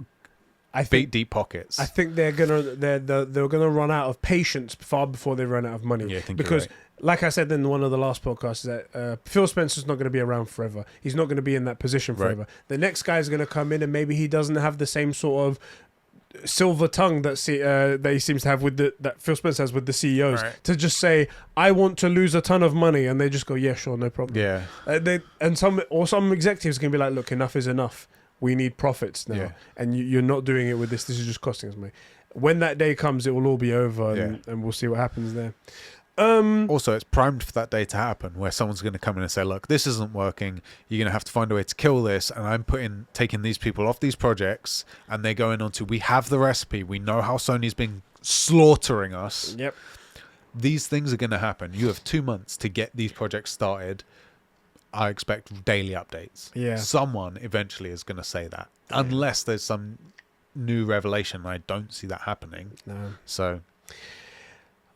deep pockets. I think they're gonna run out of patience far before they run out of money. Yeah, I think because, you're right. Like I said in one of the last podcasts, that Phil Spencer's not going to be around forever. He's not going to be in that position forever. Right. The next guy's going to come in, and maybe he doesn't have the same sort of silver tongue that he seems to have that Phil Spencer has with the CEOs, to just say, I want to lose a ton of money, and they just go, yeah, sure, no problem. Yeah. Some executives can be like, look, enough is enough. We need profits now, and you're not doing it with this. This is just costing us money. When that day comes, it will all be over, and we'll see what happens there. Also, it's primed for that day to happen, where someone's going to come in and say, look, this isn't working. You're going to have to find a way to kill this, and I'm taking these people off these projects, and they're going on to, we have the recipe. We know how Sony's been slaughtering us. Yep. These things are going to happen. You have 2 months to get these projects started. I expect daily updates. Yeah. Someone eventually is going to say that. Unless there's some new revelation. I don't see that happening. No. So.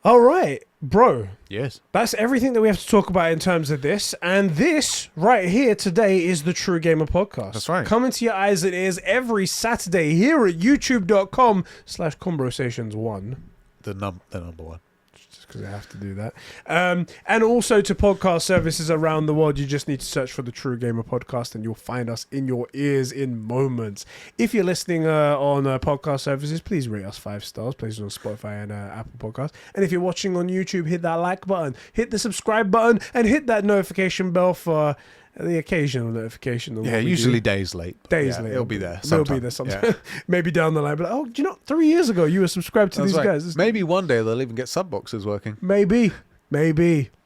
All right, bro. Yes. That's everything that we have to talk about in terms of this. And this right here today is the True Gamer Podcast. That's right. Coming to your eyes and ears every Saturday here at youtube.com/Conbrosations1. The number one. Just because I have to do that. And also to podcast services around the world. You just need to search for the True Gamer Podcast and you'll find us in your ears in moments. If you're listening on podcast services, please rate us 5 stars. Please on Spotify and Apple Podcasts. And if you're watching on YouTube, hit that like button, hit the subscribe button, and hit that notification bell for the occasional notification. Yeah, usually days late. Days late. It'll be there. It'll be there sometime. Yeah. Maybe down the line. But oh, do you know, 3 years ago you were subscribed to these guys. Maybe one day they'll even get sub boxes working. Maybe.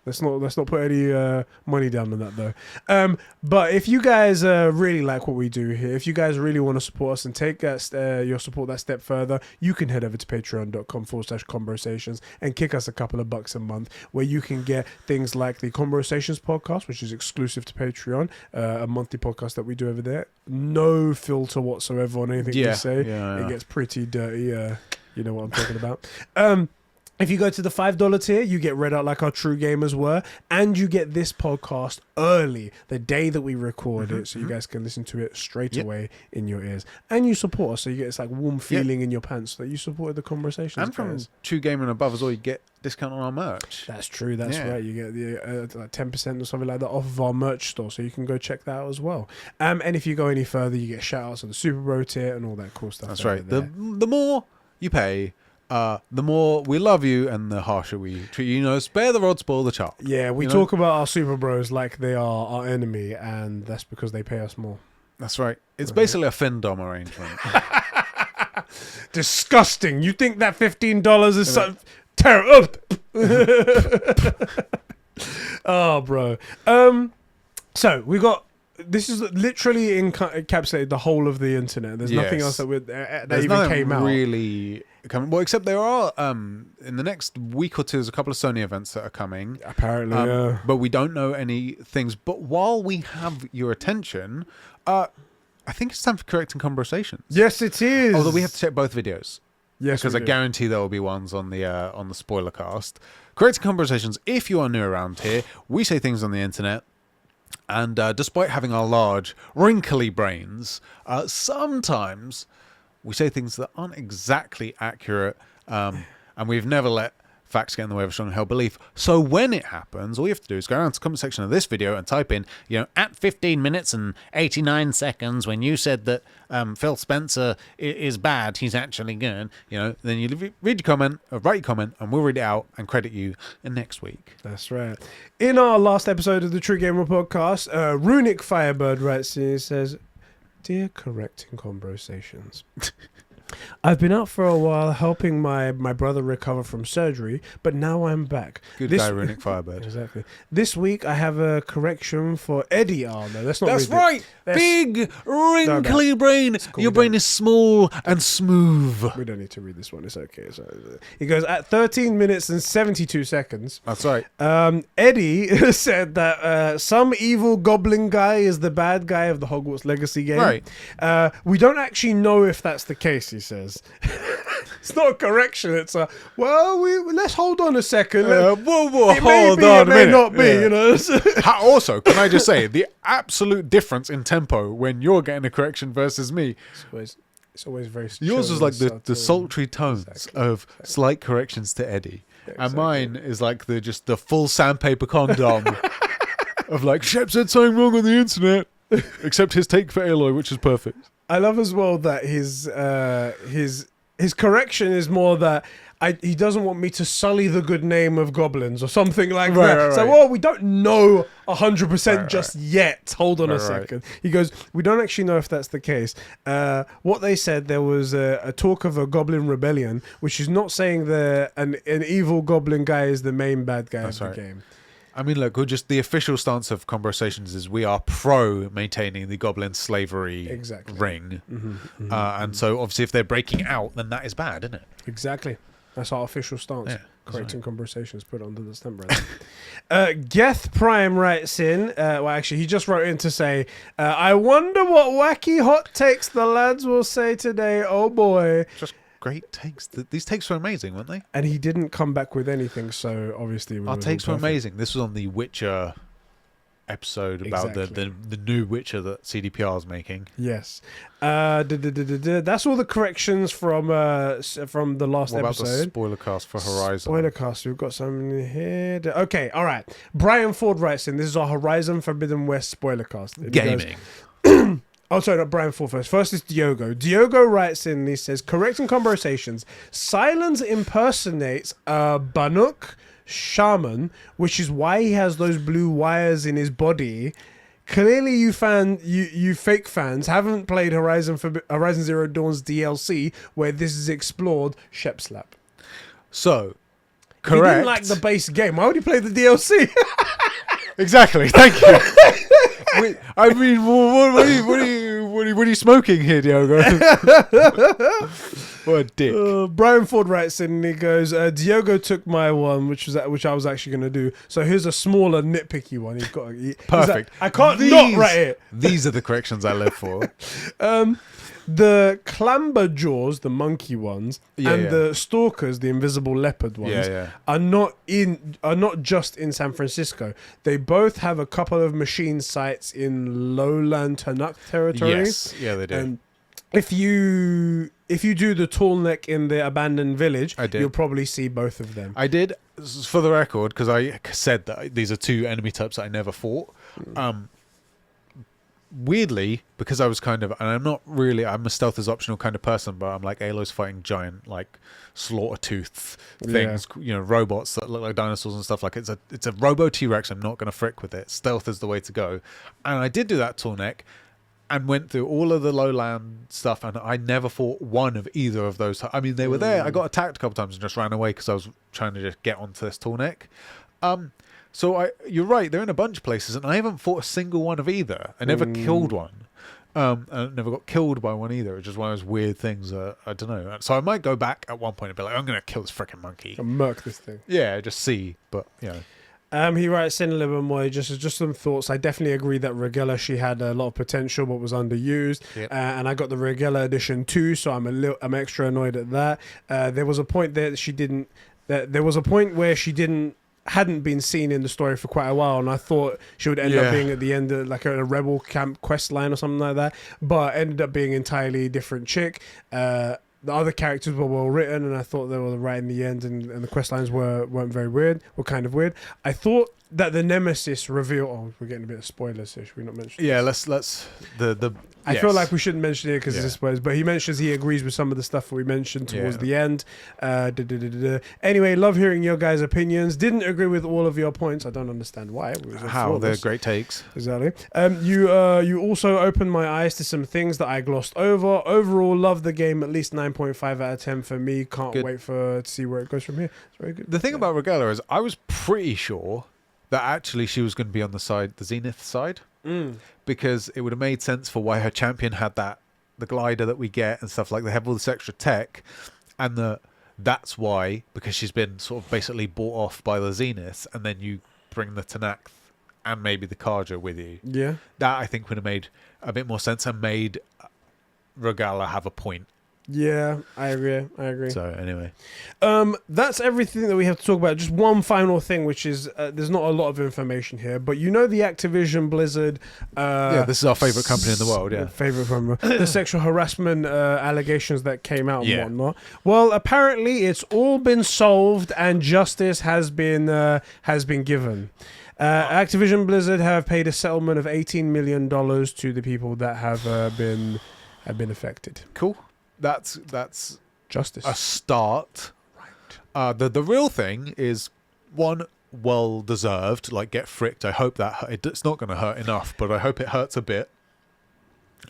Let's not put any money down on that though. But if you guys really like what we do here, if you guys really want to support us and take your support that step further, you can head over to patreon.com/Conbrosations and kick us a couple of bucks a month, where you can get things like the Conbrosations podcast, which is exclusive to Patreon, a monthly podcast that we do over there. No filter whatsoever on anything we say. It gets pretty dirty. You know what I'm talking about. If you go to the $5 tier, you get read out like our true gamers were, and you get this podcast early, the day that we record it, so you guys can listen to it straight away in your ears. And you support us, so you get this like warm feeling in your pants that you supported the Conversations. And from True Gamer and above as well, you get discount on our merch. That's true. That's right. You get the like 10% or something like that off of our merch store, so you can go check that out as well. And if you go any further, you get shout outs on the Super Bro tier and all that cool stuff. That's right. The more you pay, the more we love you and the harsher we treat you. You know, spare the rod, spoil the child. Yeah, we talk about our Super Bros like they are our enemy, and that's because they pay us more. That's right. It's basically a Findom arrangement. Disgusting. You think that $15 is so terrible? Oh, bro. So we got. This is literally encapsulated the whole of the internet. There's nothing else that even came out. Really coming. Well, except there are in the next week or two. There's a couple of Sony events that are coming. Apparently, but we don't know any things. But while we have your attention, I think it's time for Correcting Conversations. Yes, it is. Although we have to check both videos. Yes, because I guarantee there will be ones on the spoiler cast. Correcting Conversations. If you are new around here, we say things on the internet. And despite having our large, wrinkly brains, sometimes we say things that aren't exactly accurate, and we've never let facts get in the way of a strong held belief. So when it happens, all you have to do is go down to the comment section of this video and type in, at 15 minutes and 89 seconds, when you said that Phil Spencer is bad, he's actually good. Then you read your comment, write your comment, and we'll read it out and credit you next week. That's right. In our last episode of the True Gamer Podcast, Runic Firebird writes in, he says, "Dear Correcting Conversations, I've been out for a while helping my brother recover from surgery, but now I'm back." Good guy, Runic Firebird. Exactly. This week I have a correction for Eddie. Oh, no, that's right. Big, wrinkly brain. Your brain is small and smooth. We don't need to read this one. It's okay. He goes, at 13 minutes and 72 seconds. That's right. Eddie said that some evil goblin guy is the bad guy of the Hogwarts Legacy game. Right. We don't actually know if that's the case, he says. It's not a correction. It's let's hold on a second. Hold on a minute. It may not be, Also, can I just say, the absolute difference in tempo when you're getting a correction versus me. It's always very yours was like the sultry tones of slight corrections to Eddie. Yeah, exactly. And mine is like the full sandpaper condom of like, Shep said something wrong on the internet. Except his take for Aloy, which is perfect. I love as well that his correction is more that he doesn't want me to sully the good name of goblins or something like that. Right. So, we don't know 100% just yet. Hold on a second. Right. He goes, we don't actually know if that's the case. What they said, there was a talk of a goblin rebellion, which is not saying an evil goblin guy is the main bad guy of the game. I mean, look, just the official stance of Conversations is we are pro maintaining the goblin slavery ring. And so, obviously, if they're breaking out, then that is bad, isn't it? Exactly. That's our official stance. Yeah. Creating Conbrosations, put it under the stamp, Geth Prime writes in, well, actually, he just wrote in to say, I wonder what wacky hot takes the lads will say today. Oh, boy. Just great takes. These takes were amazing, weren't they? And he didn't come back with anything, so obviously... Our takes were amazing. This was on the Witcher episode about the new Witcher that CDPR is making. Yes. That's all the corrections from the last what about episode. The spoiler cast for Horizon. Spoiler cast. We've got some here. Okay, all right. Brian Ford writes in. This is our Horizon Forbidden West spoiler cast. Gaming. Oh, sorry, not Brian Ford first. First is Diogo. Diogo writes in. He says, correcting Conbrosations. Silence impersonates a Banuk shaman, which is why he has those blue wires in his body. Clearly, you fake fans haven't played Horizon Zero Dawn's DLC, where this is explored. Shep slap. So, correct. He didn't like the base game. Why would he play the DLC? Exactly. Thank you. Wait, I mean, what are you smoking here, Diogo? What a dick. Brian Ford writes in and he goes, Diogo took my one, which I was actually going to do. So here's a smaller, nitpicky one. Perfect. I can't not write it. These are the corrections I live for. The clamber jaws, the monkey ones, the stalkers, the invisible leopard ones, are not just in San Francisco. They both have a couple of machine sites in lowland Tanuk territory. Yes, yeah, they do. And if you do the tall neck in the abandoned village, you'll probably see both of them. I did, for the record, because I said that these are two enemy types that I never fought. Weirdly, because I was kind of, and I'm a stealth as optional kind of person, but I'm like Alo's fighting giant, like slaughter-tooth things, robots that look like dinosaurs and stuff. Like it's a Robo T-Rex. I'm not going to frick with it. Stealth is the way to go. And I did do that tall neck and went through all of the lowland stuff, and I never fought one of either of those. I mean, they were there. I got attacked a couple times and just ran away because I was trying to just get onto this tall neck. So you're right, they're in a bunch of places, and I haven't fought a single one of either. I never killed one. And I never got killed by one either. It's just one of those weird things, I don't know. So I might go back at one point and be like, I'm going to kill this freaking monkey. And murk this thing. Yeah, just see, but, He writes in a little bit more, just some thoughts. I definitely agree that Regella, she had a lot of potential, but was underused. Yep. And I got the Regella edition too, so I'm extra annoyed at that. There was a point there where she hadn't been seen in the story for quite a while, and I thought she would end up being at the end of like a rebel camp quest line or something like that, but ended up being an entirely different chick. The other characters were well written, and I thought they were right in the end, and the quest lines weren't very weird, were kind of weird. I thought that the Nemesis reveal. Oh, we're getting a bit of spoilers here. Should we not mention? Yeah, this? let's I feel like we shouldn't mention it because it's spoilers. But he mentions he agrees with some of the stuff that we mentioned towards the end. Anyway, love hearing your guys' opinions. Didn't agree with all of your points. I don't understand why. How they're great takes. Exactly. You also opened my eyes to some things that I glossed over. Overall, love the game. At least 9.5 out of 10 for me. Can't wait to see where it goes from here. It's very good. The thing about Regella is I was pretty sure that actually she was going to be on the Zenith side. Because it would have made sense for why her champion had the glider that we get and stuff like they have all this extra tech, and that's why, because she's been sort of basically bought off by the Zenith, and then you bring the Tanakh and maybe the Karja with you. Yeah, that I think would have made a bit more sense and made Regala have a point. Yeah, I agree. So anyway, that's everything that we have to talk about. Just one final thing, which is there's not a lot of information here, but the Activision Blizzard. This is our favorite company in the world. Yeah, favorite company. The sexual harassment allegations that came out and whatnot. Well, apparently it's all been solved and justice has been given. Activision Blizzard have paid a settlement of $18 million to the people that have been affected. Cool. That's justice. A start. Right. The real thing is one, well deserved. Like, get fricked. I hope that it's not going to hurt enough, but I hope it hurts a bit.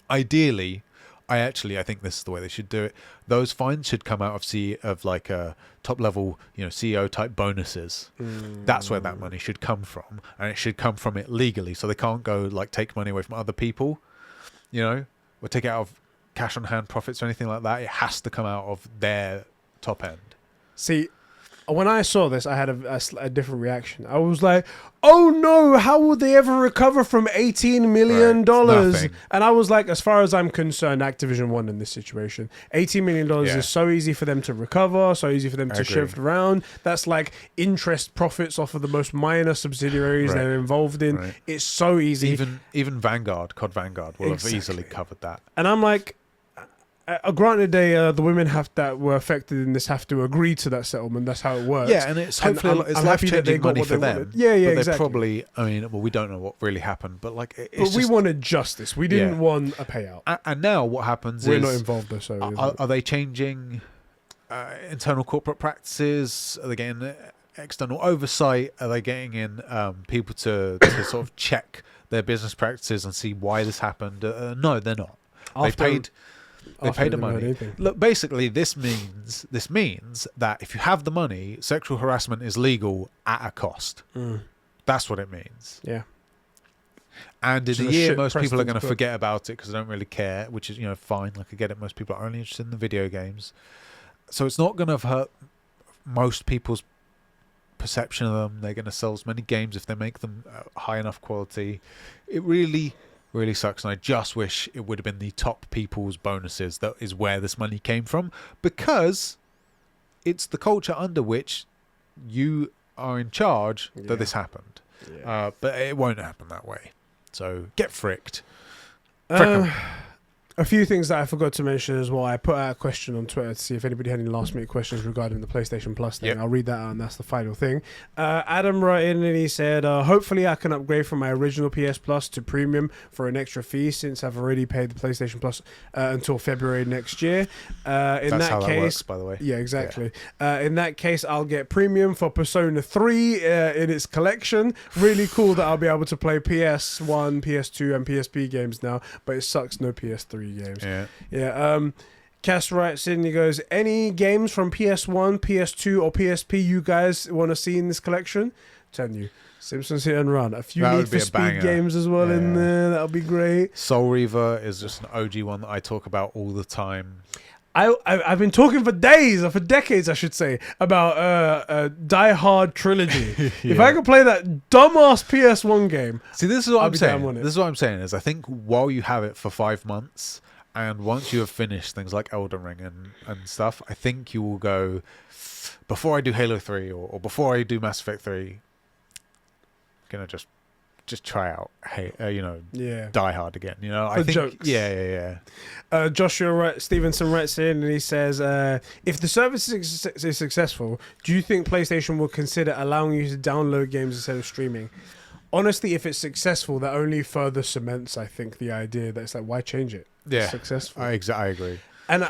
Ideally, I think this is the way they should do it. Those fines should come out of like a top level, CEO type bonuses. That's where that money should come from, and it should come from it legally. So they can't go like take money away from other people, or take it out of cash on hand profits or anything like that. It has to come out of their top end. See, When I saw this, I had a different reaction. I was like, "Oh no! How will they ever recover from $18 million?" Nothing. And I was like, as far as I'm concerned, Activision won in this situation. $18 million is so easy for them to recover, so easy for them to shift around. That's like interest profits off of the most minor subsidiaries they're involved in. Right. It's so easy. Even COD Vanguard will have easily covered that. And I'm like, granted, the women that were affected in this have to agree to that settlement. That's how it works. Yeah, and it's hopefully it's life-changing money for them. Yeah, but exactly. Probably, I mean, well, we don't know what really happened, but like, we wanted justice. We didn't want a payout. And now what happens we're not involved though. So are they changing internal corporate practices? Are they getting external oversight? Are they getting in people to sort of check their business practices and see why this happened? No, they're not. They paid the money. Look, basically, this means that if you have the money, sexual harassment is legal at a cost. That's what it means. Yeah. And in a year, most people are going to forget about it because they don't really care, which is, fine. Like, I get it. Most people are only interested in the video games. So it's not going to hurt most people's perception of them. They're going to sell as many games if they make them high enough quality. It really sucks, and I just wish it would have been the top people's bonuses that is where this money came from, because it's the culture under which you are in charge that this happened. But it won't happen that way. So get fricked. A few things that I forgot to mention as well. I put out a question on Twitter to see if anybody had any last minute questions regarding the PlayStation Plus thing. I'll read that out, and that's the final thing. Adam wrote in and he said, hopefully I can upgrade from my original PS Plus to Premium for an extra fee, since I've already paid the PlayStation Plus until February next year. That's how that works, by the way. Yeah, exactly. Yeah. In that case, I'll get Premium for Persona 3 in its collection. Really cool that I'll be able to play PS1, PS2, and PSP games now, but it sucks no PS3 games. Cass writes in, he goes, any games from PS1, PS2 or PSP you guys want to see in this collection? Telling you, Simpsons Hit and Run, a few Need for Speed games as well in there. That'll be great. Soul Reaver is just an OG one that I talk about all the time. I've been talking for days, or for decades, I should say, about a Die Hard trilogy. If I could play that dumbass PS1 game, see, this is what I'm saying. This is what I'm saying is, I think while you have it for 5 months, and once you have finished things like Elden Ring and stuff, I think you will go, before I do Halo 3 or before I do Mass Effect 3, I'm gonna just try out, Die Hard again. I think jokes. Joshua Stevenson writes in and he says, if the service is successful, do you think PlayStation will consider allowing you to download games instead of streaming? Honestly, if it's successful, that only further cements, I think, the idea that it's like, why change it? It's successful. I agree. And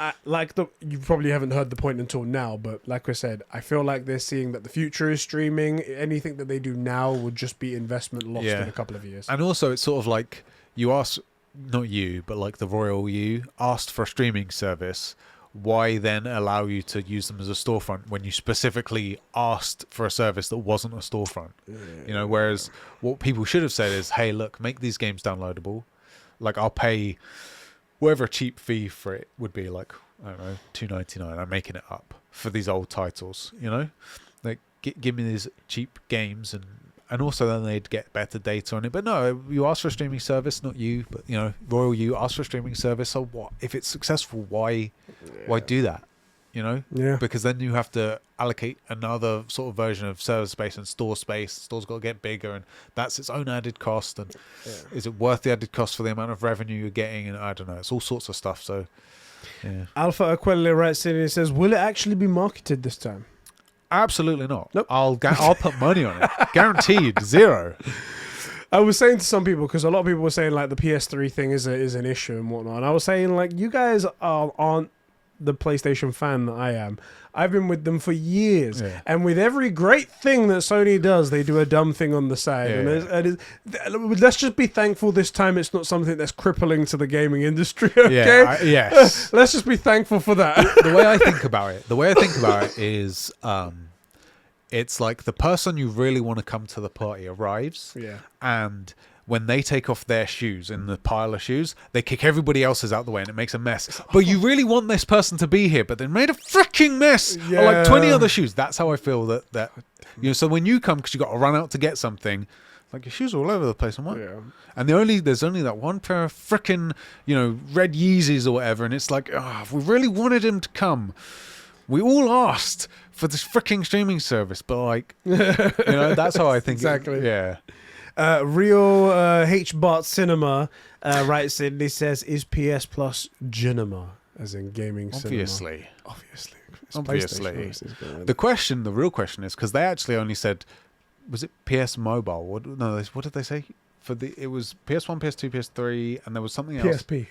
you probably haven't heard the point until now, but like I said, I feel like they're seeing that the future is streaming. Anything that they do now would just be investment lost in a couple of years. And also, it's sort of like you ask, not you, but like the royal you asked for a streaming service. Why then allow you to use them as a storefront when you specifically asked for a service that wasn't a storefront? Whereas what people should have said is, hey, look, make these games downloadable. Like, I'll pay whatever a cheap fee for it would be, like, I don't know, $2.99. I'm making it up for these old titles, like give me these cheap games, and also then they'd get better data on it. But no, you ask for a streaming service, not you, but royal you ask for a streaming service. So what if it's successful? Why do that? Because then you have to allocate another sort of version of server space and store space. The store's got to get bigger, and that's its own added cost. And is it worth the added cost for the amount of revenue you're getting? And I don't know. It's all sorts of stuff. So, Alpha Aquele writes in and says, "Will it actually be marketed this time?" Absolutely not. Nope. I'll put money on it. Guaranteed. 0. I was saying to some people, because a lot of people were saying like the PS3 thing is an issue and whatnot, and I was saying like, you guys aren't the PlayStation fan that I am. I've been with them for years, and with every great thing that Sony does, they do a dumb thing on the side. And let's just be thankful this time it's not something that's crippling to the gaming industry. Okay? Yes. Let's just be thankful for that. The way I think about it is, it's like the person you really want to come to the party arrives, and when they take off their shoes in the pile of shoes, they kick everybody else's out the way and it makes a mess. But you really want this person to be here, but they made a freaking mess. Yeah. Or like 20 other shoes. That's how I feel that so when you come because you got to run out to get something, like your shoes are all over the place. And what? Yeah. And there's only that one pair of freaking red Yeezys or whatever, and it's like, we really wanted him to come. We all asked for this freaking streaming service, but like, that's how I think. Exactly. Yeah. Real H-Bart Cinema writes in. He says, "Is PS Plus Cinema, as in gaming Obviously. cinema?" Obviously. The real question is because they actually only said, was it PS Mobile? What did they say? It was PS1, PS2, PS3, and there was something else. PSP.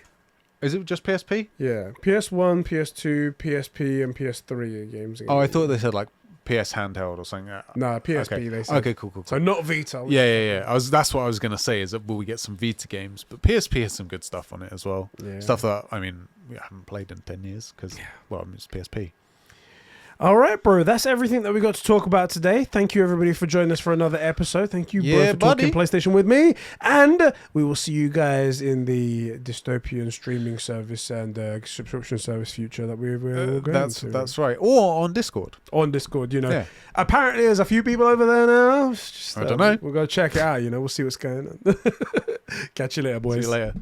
Is it just PSP? Yeah, PS1, PS2, PSP, and PS3 games. Oh, I thought they said like PS handheld or something. No, PSP. Okay. They said. Okay, cool. So not Vita. Yeah. That's what I was gonna say. Is that will we get some Vita games? But PSP has some good stuff on it as well. Yeah. Stuff that we haven't played in 10 years because it's PSP. All right, bro. That's everything that we got to talk about today. Thank you, everybody, for joining us for another episode. Thank you, bro, for talking PlayStation with me. And we will see you guys in the dystopian streaming service and subscription service future that we're going to. That's right. Or on Discord. On Discord, Yeah. Apparently, there's a few people over there now. I don't know. We'll go check it out, We'll see what's going on. Catch you later, boys. See you later.